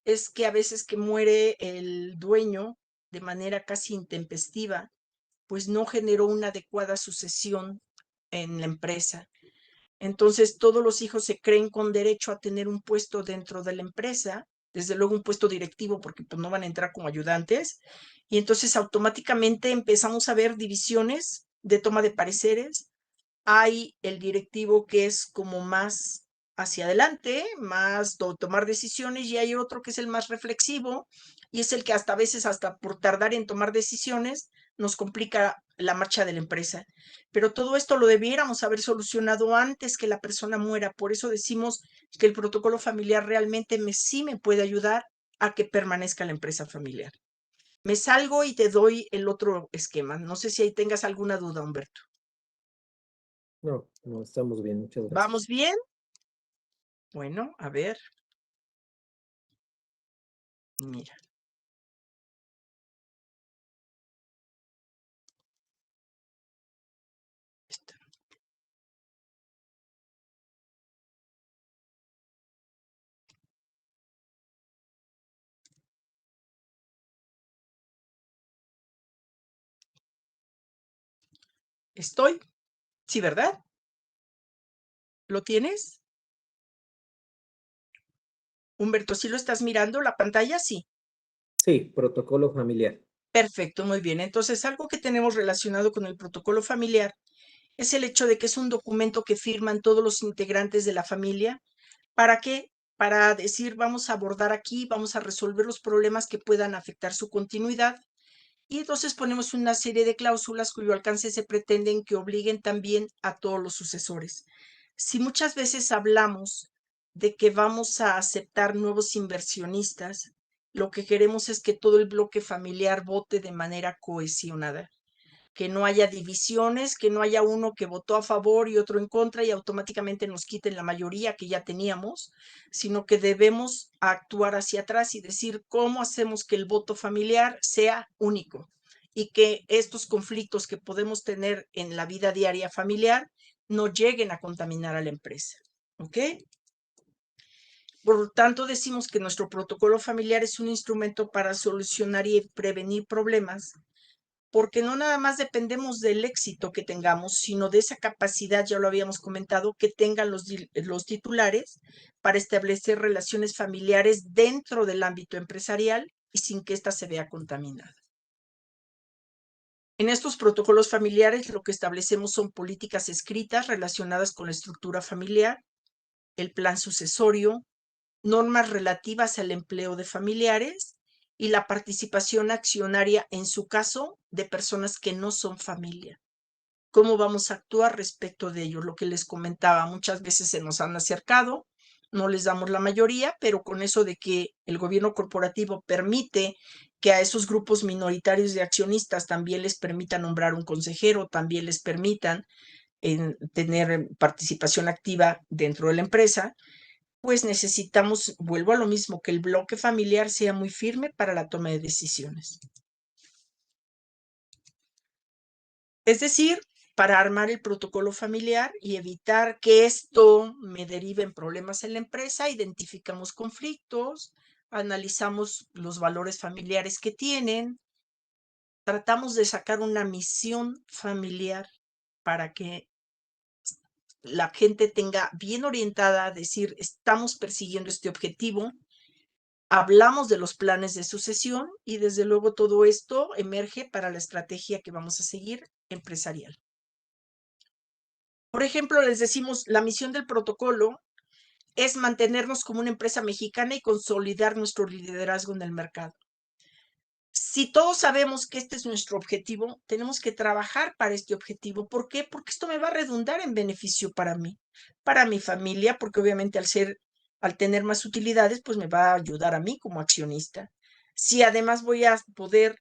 es que a veces que muere el dueño de manera casi intempestiva, pues no generó una adecuada sucesión en la empresa. Entonces, todos los hijos se creen con derecho a tener un puesto dentro de la empresa, desde luego un puesto directivo, porque pues, no van a entrar como ayudantes, y entonces automáticamente empezamos a ver divisiones de toma de pareceres. Hay el directivo que es como más hacia adelante, más tomar decisiones, y hay otro que es el más reflexivo, y es el que hasta a veces, hasta por tardar en tomar decisiones, nos complica la marcha de la empresa. Pero todo esto lo debiéramos haber solucionado antes que la persona muera. Por eso decimos que el protocolo familiar realmente sí me puede ayudar a que permanezca la empresa familiar. Me salgo y te doy el otro esquema. No sé si ahí tengas alguna duda, Humberto. No, no, estamos bien, muchas gracias. ¿Vamos bien? Bueno, a ver. Mira. Esta. ¿Estoy? Sí, ¿verdad? ¿Lo tienes? Humberto, ¿sí lo estás mirando la pantalla? Sí. Sí, protocolo familiar. Perfecto, muy bien. Entonces, algo que tenemos relacionado con el protocolo familiar es el hecho de que es un documento que firman todos los integrantes de la familia. ¿Para qué? Para decir, vamos a abordar aquí, vamos a resolver los problemas que puedan afectar su continuidad. Y entonces ponemos una serie de cláusulas cuyo alcance se pretenden que obliguen también a todos los sucesores. Si muchas veces hablamos de que vamos a aceptar nuevos inversionistas, lo que queremos es que todo el bloque familiar vote de manera cohesionada, que no haya divisiones, que no haya uno que votó a favor y otro en contra y automáticamente nos quiten la mayoría que ya teníamos, sino que debemos actuar hacia atrás y decir cómo hacemos que el voto familiar sea único y que estos conflictos que podemos tener en la vida diaria familiar no lleguen a contaminar a la empresa. ¿Ok? Por lo tanto, decimos que nuestro protocolo familiar es un instrumento para solucionar y prevenir problemas, porque no nada más dependemos del éxito que tengamos, sino de esa capacidad, ya lo habíamos comentado, que tengan los titulares para establecer relaciones familiares dentro del ámbito empresarial y sin que ésta se vea contaminada. En estos protocolos familiares lo que establecemos son políticas escritas relacionadas con la estructura familiar, el plan sucesorio, normas relativas al empleo de familiares y la participación accionaria, en su caso, de personas que no son familia. ¿Cómo vamos a actuar respecto de ello? Lo que les comentaba, muchas veces se nos han acercado, no les damos la mayoría, pero con eso de que el gobierno corporativo permite que a esos grupos minoritarios de accionistas también les permita nombrar un consejero, también les permitan tener participación activa dentro de la empresa, pues necesitamos, vuelvo a lo mismo, que el bloque familiar sea muy firme para la toma de decisiones. Es decir, para armar el protocolo familiar y evitar que esto me derive en problemas en la empresa. Identificamos conflictos, analizamos los valores familiares que tienen, tratamos de sacar una misión familiar para que la gente tenga bien orientada a decir, estamos persiguiendo este objetivo, hablamos de los planes de sucesión y desde luego todo esto emerge para la estrategia que vamos a seguir empresarial. Por ejemplo, les decimos, la misión del protocolo es mantenernos como una empresa mexicana y consolidar nuestro liderazgo en el mercado. Si todos sabemos que este es nuestro objetivo, tenemos que trabajar para este objetivo. ¿Por qué? Porque esto me va a redundar en beneficio para mí, para mi familia, porque obviamente al tener más utilidades, pues me va a ayudar a mí como accionista. Si además voy a poder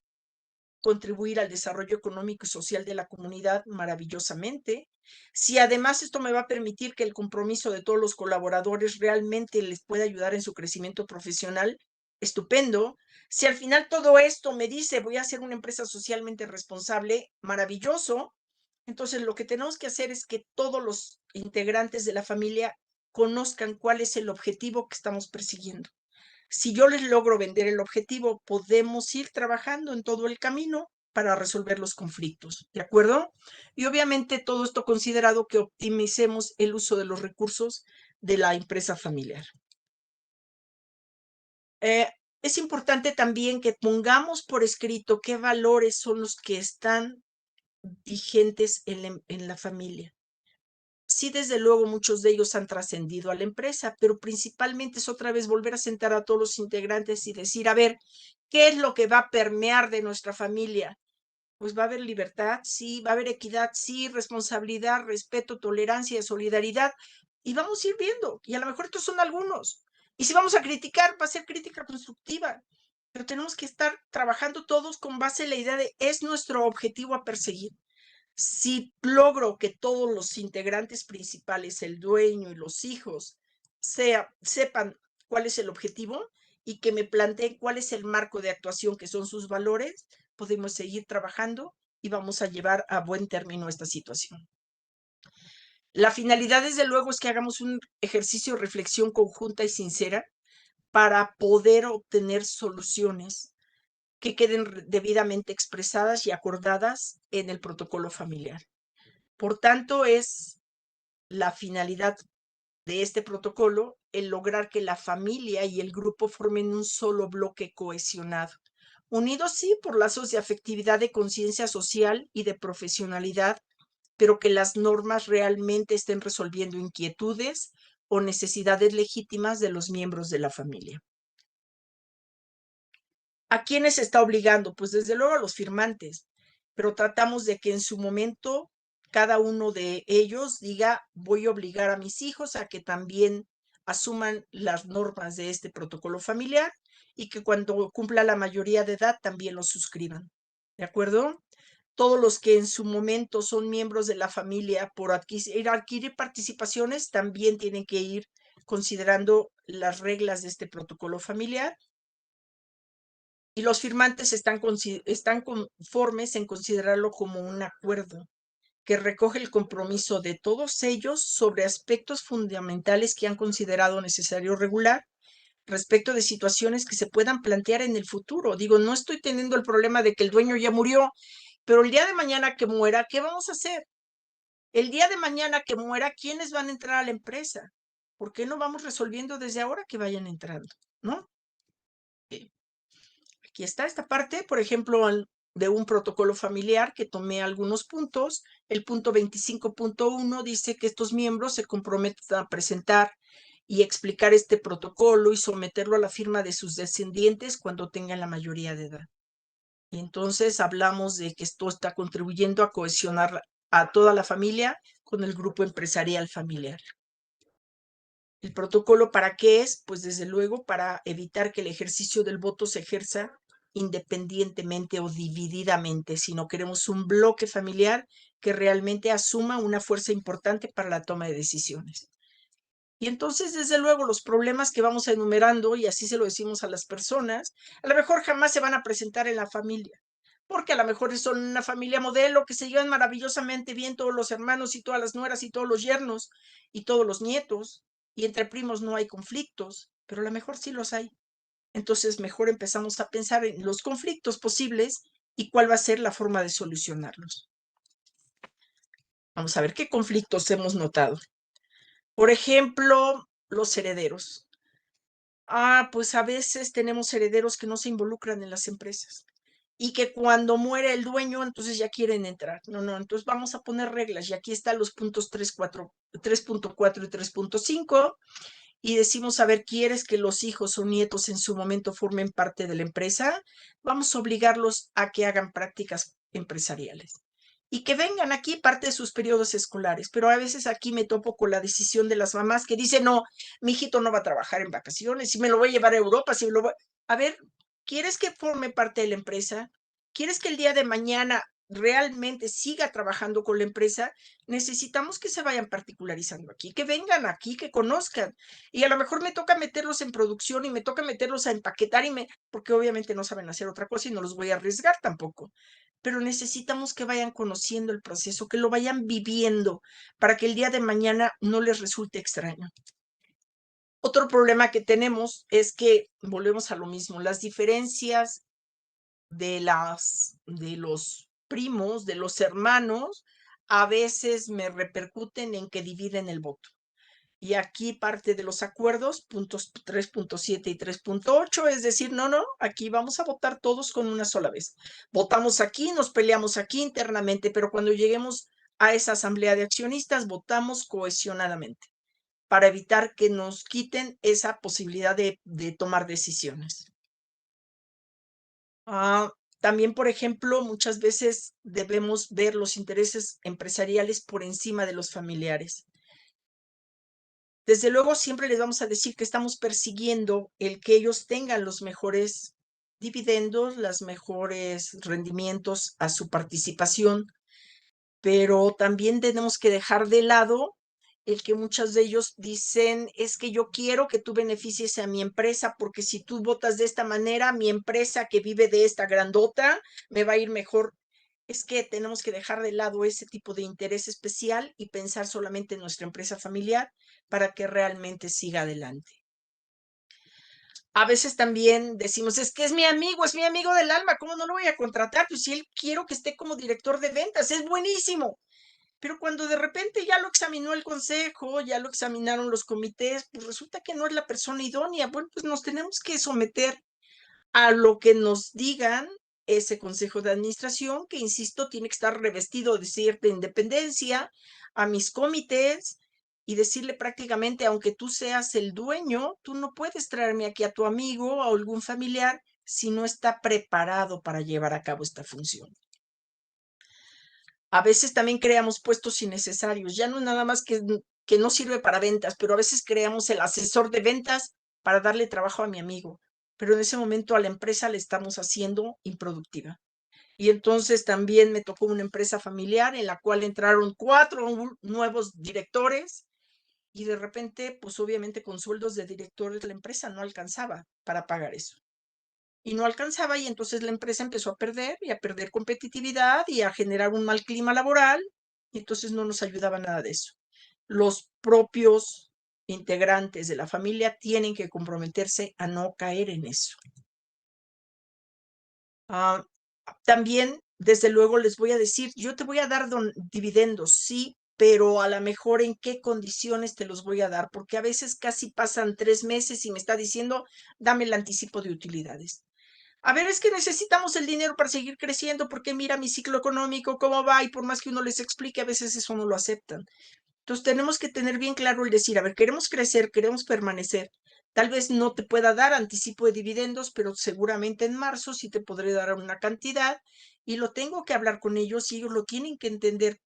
contribuir al desarrollo económico y social de la comunidad maravillosamente. Si además esto me va a permitir que el compromiso de todos los colaboradores realmente les pueda ayudar en su crecimiento profesional, estupendo. Si al final todo esto me dice voy a ser una empresa socialmente responsable, maravilloso. Entonces lo que tenemos que hacer es que todos los integrantes de la familia conozcan cuál es el objetivo que estamos persiguiendo. Si yo les logro vender el objetivo, podemos ir trabajando en todo el camino para resolver los conflictos, ¿de acuerdo? Y obviamente todo esto considerado que optimicemos el uso de los recursos de la empresa familiar. Es importante también que pongamos por escrito qué valores son los que están vigentes en la familia. Sí, desde luego, muchos de ellos han trascendido a la empresa, pero principalmente es otra vez volver a sentar a todos los integrantes y decir, a ver, ¿qué es lo que va a permear de nuestra familia? Pues va a haber libertad, sí, va a haber equidad, sí, responsabilidad, respeto, tolerancia, solidaridad, y vamos a ir viendo, y a lo mejor estos son algunos. Y si vamos a criticar, va a ser crítica constructiva, pero tenemos que estar trabajando todos con base en la idea de es nuestro objetivo a perseguir. Si logro que todos los integrantes principales, el dueño y los hijos, sepan cuál es el objetivo y que me planteen cuál es el marco de actuación que son sus valores, podemos seguir trabajando y vamos a llevar a buen término esta situación. La finalidad, desde luego, es que hagamos un ejercicio de reflexión conjunta y sincera para poder obtener soluciones que queden debidamente expresadas y acordadas en el protocolo familiar. Por tanto, es la finalidad de este protocolo el lograr que la familia y el grupo formen un solo bloque cohesionado, unidos sí por lazos de afectividad, de conciencia social y de profesionalidad, pero que las normas realmente estén resolviendo inquietudes o necesidades legítimas de los miembros de la familia. ¿A quiénes se está obligando? Pues desde luego a los firmantes, pero tratamos de que en su momento cada uno de ellos diga, voy a obligar a mis hijos a que también asuman las normas de este protocolo familiar y que cuando cumpla la mayoría de edad también lo suscriban. ¿De acuerdo? Todos los que en su momento son miembros de la familia por adquirir participaciones también tienen que ir considerando las reglas de este protocolo familiar y los firmantes están conformes en considerarlo como un acuerdo que recoge el compromiso de todos ellos sobre aspectos fundamentales que han considerado necesario regular respecto de situaciones que se puedan plantear en el futuro. Digo, no estoy teniendo el problema de que el dueño ya murió, pero el día de mañana que muera, ¿qué vamos a hacer? El día de mañana que muera, ¿quiénes van a entrar a la empresa? ¿Por qué no vamos resolviendo desde ahora que vayan entrando? ¿No? Aquí está esta parte, por ejemplo, de un protocolo familiar que tomé algunos puntos. El punto 25.1 dice que estos miembros se comprometen a presentar y explicar este protocolo y someterlo a la firma de sus descendientes cuando tengan la mayoría de edad. Y entonces hablamos de que esto está contribuyendo a cohesionar a toda la familia con el grupo empresarial familiar. ¿El protocolo para qué es? Pues desde luego para evitar que el ejercicio del voto se ejerza independientemente o divididamente, sino queremos un bloque familiar que realmente asuma una fuerza importante para la toma de decisiones. Y entonces, desde luego, los problemas que vamos enumerando, y así se lo decimos a las personas, a lo mejor jamás se van a presentar en la familia, porque a lo mejor son una familia modelo que se llevan maravillosamente bien todos los hermanos y todas las nueras y todos los yernos y todos los nietos, y entre primos no hay conflictos, pero a lo mejor sí los hay. Entonces, mejor empezamos a pensar en los conflictos posibles y cuál va a ser la forma de solucionarlos. Vamos a ver qué conflictos hemos notado. Por ejemplo, los herederos. Pues a veces tenemos herederos que no se involucran en las empresas y que cuando muere el dueño, entonces ya quieren entrar. No, entonces vamos a poner reglas y aquí están los puntos 3.4 y 3.5 y decimos, a ver, ¿quieres que los hijos o nietos en su momento formen parte de la empresa? Vamos a obligarlos a que hagan prácticas empresariales y que vengan aquí parte de sus periodos escolares. Pero a veces aquí me topo con la decisión de las mamás que dicen, no, mi hijito no va a trabajar en vacaciones, si me lo voy a llevar a Europa, si me lo voy... A ver, ¿quieres que forme parte de la empresa? ¿Quieres que el día de mañana realmente siga trabajando con la empresa? Necesitamos que se vayan particularizando aquí, que vengan aquí, que conozcan. Y a lo mejor me toca meterlos en producción y me toca meterlos a empaquetar porque obviamente no saben hacer otra cosa y no los voy a arriesgar tampoco. Pero necesitamos que vayan conociendo el proceso, que lo vayan viviendo para que el día de mañana no les resulte extraño. Otro problema que tenemos es que volvemos a lo mismo, las diferencias de los primos, de los hermanos, a veces me repercuten en que dividen el voto. Y aquí parte de los acuerdos, puntos 3.7 y 3.8, es decir, no, aquí vamos a votar todos con una sola vez. Votamos aquí, nos peleamos aquí internamente, pero cuando lleguemos a esa asamblea de accionistas, votamos cohesionadamente para evitar que nos quiten esa posibilidad de tomar decisiones. También, por ejemplo, muchas veces debemos ver los intereses empresariales por encima de los familiares. Desde luego, siempre les vamos a decir que estamos persiguiendo el que ellos tengan los mejores dividendos, los mejores rendimientos a su participación, pero también tenemos que dejar de lado el que muchos de ellos dicen, es que yo quiero que tú beneficies a mi empresa, porque si tú votas de esta manera, mi empresa que vive de esta grandota me va a ir mejor. Es que tenemos que dejar de lado ese tipo de interés especial y pensar solamente en nuestra empresa familiar para que realmente siga adelante. A veces también decimos, es que es mi amigo del alma, ¿cómo no lo voy a contratar? Pues si él quiero que esté como director de ventas, es buenísimo. Pero cuando de repente ya lo examinó el consejo, ya lo examinaron los comités, pues resulta que no es la persona idónea. Bueno, pues nos tenemos que someter a lo que nos digan ese consejo de administración, que insisto, tiene que estar revestido de cierta independencia, a mis comités y decirle prácticamente, aunque tú seas el dueño, tú no puedes traerme aquí a tu amigo o algún familiar si no está preparado para llevar a cabo esta función. A veces también creamos puestos innecesarios, ya no es nada más que no sirve para ventas, pero a veces creamos el asesor de ventas para darle trabajo a mi amigo, pero en ese momento a la empresa le estamos haciendo improductiva. Y entonces también me tocó una empresa familiar en la cual entraron 4 nuevos directores y de repente, pues obviamente con sueldos de directores la empresa no alcanzaba para pagar eso. Y no alcanzaba y entonces la empresa empezó a perder y a perder competitividad y a generar un mal clima laboral y entonces no nos ayudaba nada de eso. Los propios integrantes de la familia tienen que comprometerse a no caer en eso. También, desde luego, les voy a decir, yo te voy a dar dividendos, sí, pero a lo mejor en qué condiciones te los voy a dar, porque a veces casi pasan 3 meses y me está diciendo, dame el anticipo de utilidades. A ver, es que necesitamos el dinero para seguir creciendo, porque mira mi ciclo económico, cómo va, y por más que uno les explique, a veces eso no lo aceptan. Entonces tenemos que tener bien claro el decir, a ver, queremos crecer, queremos permanecer. Tal vez no te pueda dar anticipo de dividendos, pero seguramente en marzo sí te podré dar una cantidad y lo tengo que hablar con ellos y ellos lo tienen que entender,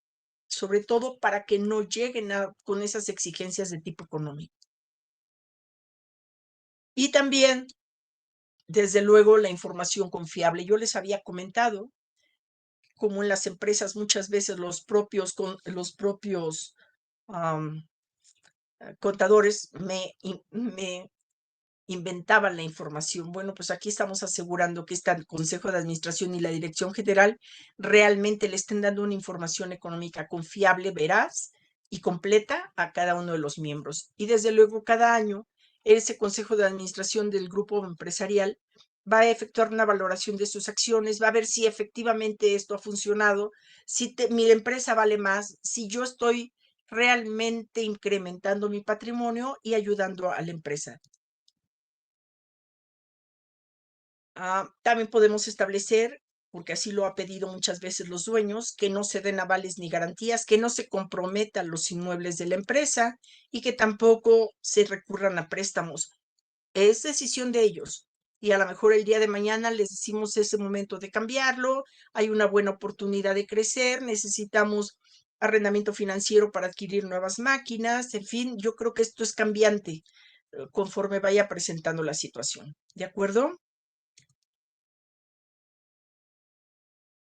sobre todo para que no lleguen con esas exigencias de tipo económico. Y también, desde luego, la información confiable. Yo les había comentado como en las empresas muchas veces los propios contadores me inventaban la información. Bueno, pues aquí estamos asegurando que este Consejo de Administración y la Dirección General realmente le estén dando una información económica confiable, veraz y completa a cada uno de los miembros. Y desde luego cada año ese Consejo de Administración del grupo empresarial va a efectuar una valoración de sus acciones, va a ver si efectivamente esto ha funcionado, si mi empresa vale más, si yo estoy realmente incrementando mi patrimonio y ayudando a la empresa. También podemos establecer, porque así lo ha pedido muchas veces los dueños, que no se den avales ni garantías, que no se comprometan los inmuebles de la empresa y que tampoco se recurran a préstamos. Es decisión de ellos. Y a lo mejor el día de mañana les decimos ese momento de cambiarlo, hay una buena oportunidad de crecer, necesitamos arrendamiento financiero para adquirir nuevas máquinas, en fin, yo creo que esto es cambiante conforme vaya presentando la situación. ¿De acuerdo?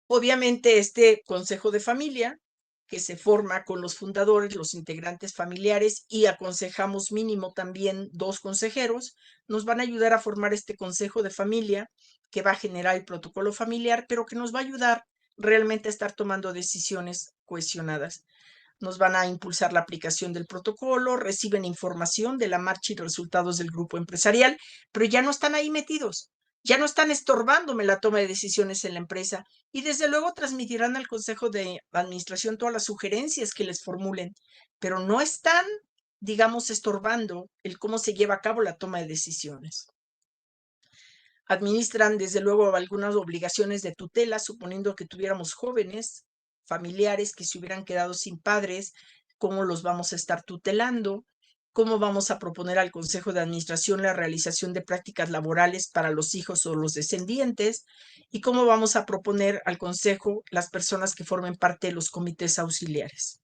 Obviamente, este consejo de familia, que se forma con los fundadores, los integrantes familiares y aconsejamos mínimo también 2 consejeros, nos van a ayudar a formar este consejo de familia que va a generar el protocolo familiar, pero que nos va a ayudar realmente a estar tomando decisiones cohesionadas. Nos van a impulsar la aplicación del protocolo, reciben información de la marcha y resultados del grupo empresarial, pero ya no están ahí metidos, ya no están estorbándome la toma de decisiones en la empresa y desde luego transmitirán al Consejo de Administración todas las sugerencias que les formulen, pero no están, digamos, estorbando el cómo se lleva a cabo la toma de decisiones. Administran, desde luego, algunas obligaciones de tutela, suponiendo que tuviéramos jóvenes, familiares que se hubieran quedado sin padres, cómo los vamos a estar tutelando, cómo vamos a proponer al Consejo de Administración la realización de prácticas laborales para los hijos o los descendientes, y cómo vamos a proponer al Consejo las personas que formen parte de los comités auxiliares.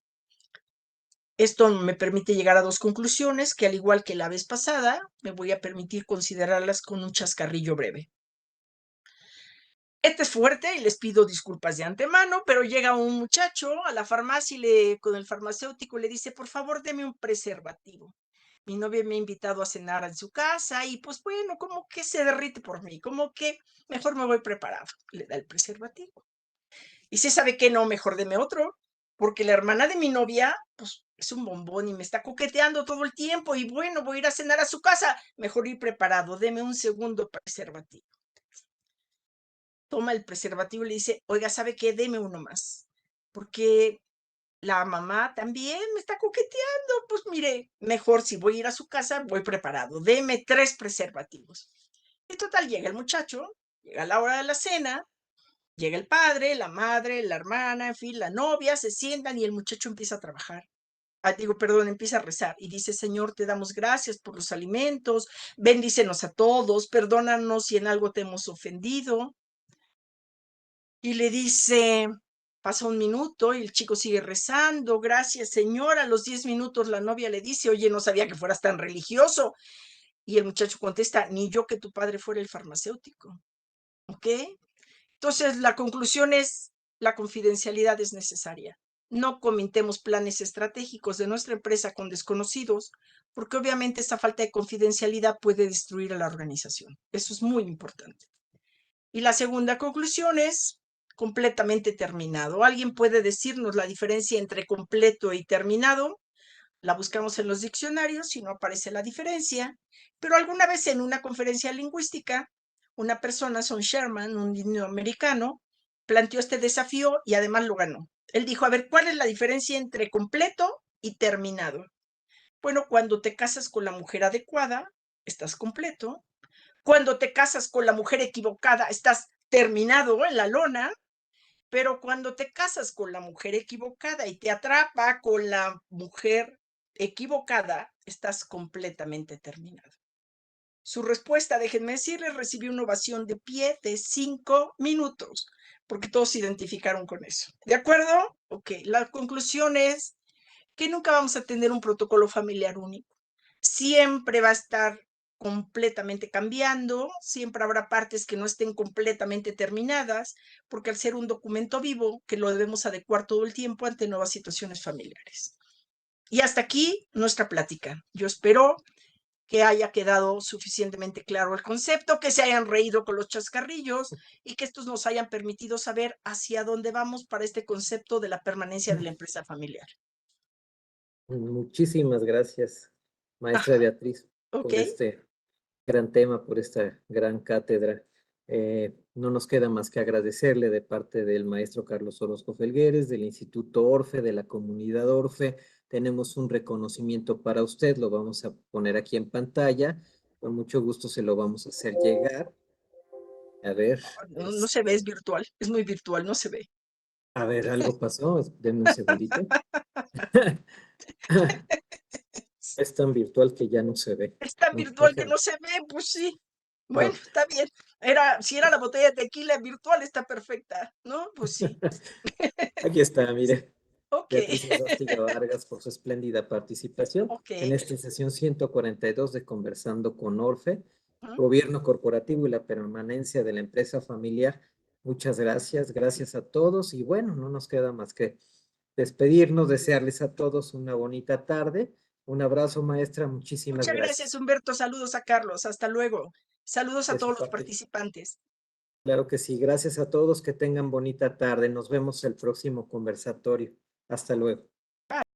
Esto me permite llegar a 2 conclusiones que, al igual que la vez pasada, me voy a permitir considerarlas con un chascarrillo breve. Este es fuerte y les pido disculpas de antemano, pero llega un muchacho a la farmacia y con el farmacéutico le dice, por favor, deme un preservativo. Mi novia me ha invitado a cenar en su casa y pues bueno, como que se derrite por mí, como que mejor me voy preparado. Le da el preservativo. Y si sabe que no, mejor deme otro, porque la hermana de mi novia, pues es un bombón y me está coqueteando todo el tiempo y bueno, voy a ir a cenar a su casa, mejor ir preparado, deme un segundo preservativo. Toma el preservativo y le dice, oiga, ¿sabe qué? Deme uno más, porque la mamá también me está coqueteando, pues mire, mejor si voy a ir a su casa, voy preparado, deme 3 preservativos. Y total, llega el muchacho, llega la hora de la cena, llega el padre, la madre, la hermana, en fin, la novia, se sientan y el muchacho empieza a trabajar. Empieza a rezar y dice, Señor, te damos gracias por los alimentos, bendícenos a todos, perdónanos si en algo te hemos ofendido. Y le dice, pasa un minuto y el chico sigue rezando, gracias Señor. A los 10 minutos la novia le dice, oye, no sabía que fueras tan religioso. Y el muchacho contesta, ni yo que tu padre fuera el farmacéutico. ¿Ok? Entonces, la conclusión es, la confidencialidad es necesaria. No comentemos planes estratégicos de nuestra empresa con desconocidos, porque obviamente esta falta de confidencialidad puede destruir a la organización. Eso es muy importante. Y la segunda conclusión es completamente terminado. ¿Alguien puede decirnos la diferencia entre completo y terminado? La buscamos en los diccionarios y no aparece la diferencia, pero alguna vez en una conferencia lingüística, una persona, Son Sherman, un niño americano, planteó este desafío y además lo ganó. Él dijo, a ver, ¿cuál es la diferencia entre completo y terminado? Bueno, cuando te casas con la mujer adecuada, estás completo. Cuando te casas con la mujer equivocada, estás terminado en la lona, pero cuando te casas con la mujer equivocada y te atrapa con la mujer equivocada, estás completamente terminado. Su respuesta, déjenme decirles, recibió una ovación de pie de 5 minutos, porque todos se identificaron con eso. ¿De acuerdo? Ok, la conclusión es que nunca vamos a tener un protocolo familiar único. Siempre va a estar completamente cambiando, siempre habrá partes que no estén completamente terminadas, porque al ser un documento vivo, que lo debemos adecuar todo el tiempo ante nuevas situaciones familiares. Y hasta aquí nuestra plática. Yo espero que haya quedado suficientemente claro el concepto, que se hayan reído con los chascarrillos y que estos nos hayan permitido saber hacia dónde vamos para este concepto de la permanencia de la empresa familiar. Muchísimas gracias, maestra Ajá, Beatriz, ok. por este gran tema, por esta gran cátedra. No nos queda más que agradecerle de parte del maestro Carlos Orozco Felgueres, del Instituto Orfe, de la comunidad Orfe. Tenemos un reconocimiento para usted, lo vamos a poner aquí en pantalla. Con mucho gusto se lo vamos a hacer llegar. A ver, No, no se ve, es virtual, es muy virtual, no se ve. algo pasó, denme un segundito. Es tan virtual que ya no se ve. Es tan virtual que no se ve, pues sí. Bueno, Ok. está bien. Si era la botella de tequila virtual, está perfecta, ¿no? Pues sí. Aquí está, mire. Ok, Beatriz Arástiga Vargas por su espléndida participación ok. en esta sesión 142 de Conversando con Orfe, Ujú. Gobierno Corporativo y la permanencia de la empresa familiar. Muchas gracias, gracias a todos y bueno, no nos queda más que despedirnos, desearles a todos una bonita tarde. Un abrazo, maestra, muchísimas Muchas gracias, gracias. Humberto. Saludos a Carlos. Hasta luego. Saludos a De su todos los parte, participantes. claro que sí, gracias a todos, que tengan bonita tarde. Nos vemos el próximo conversatorio. Hasta luego.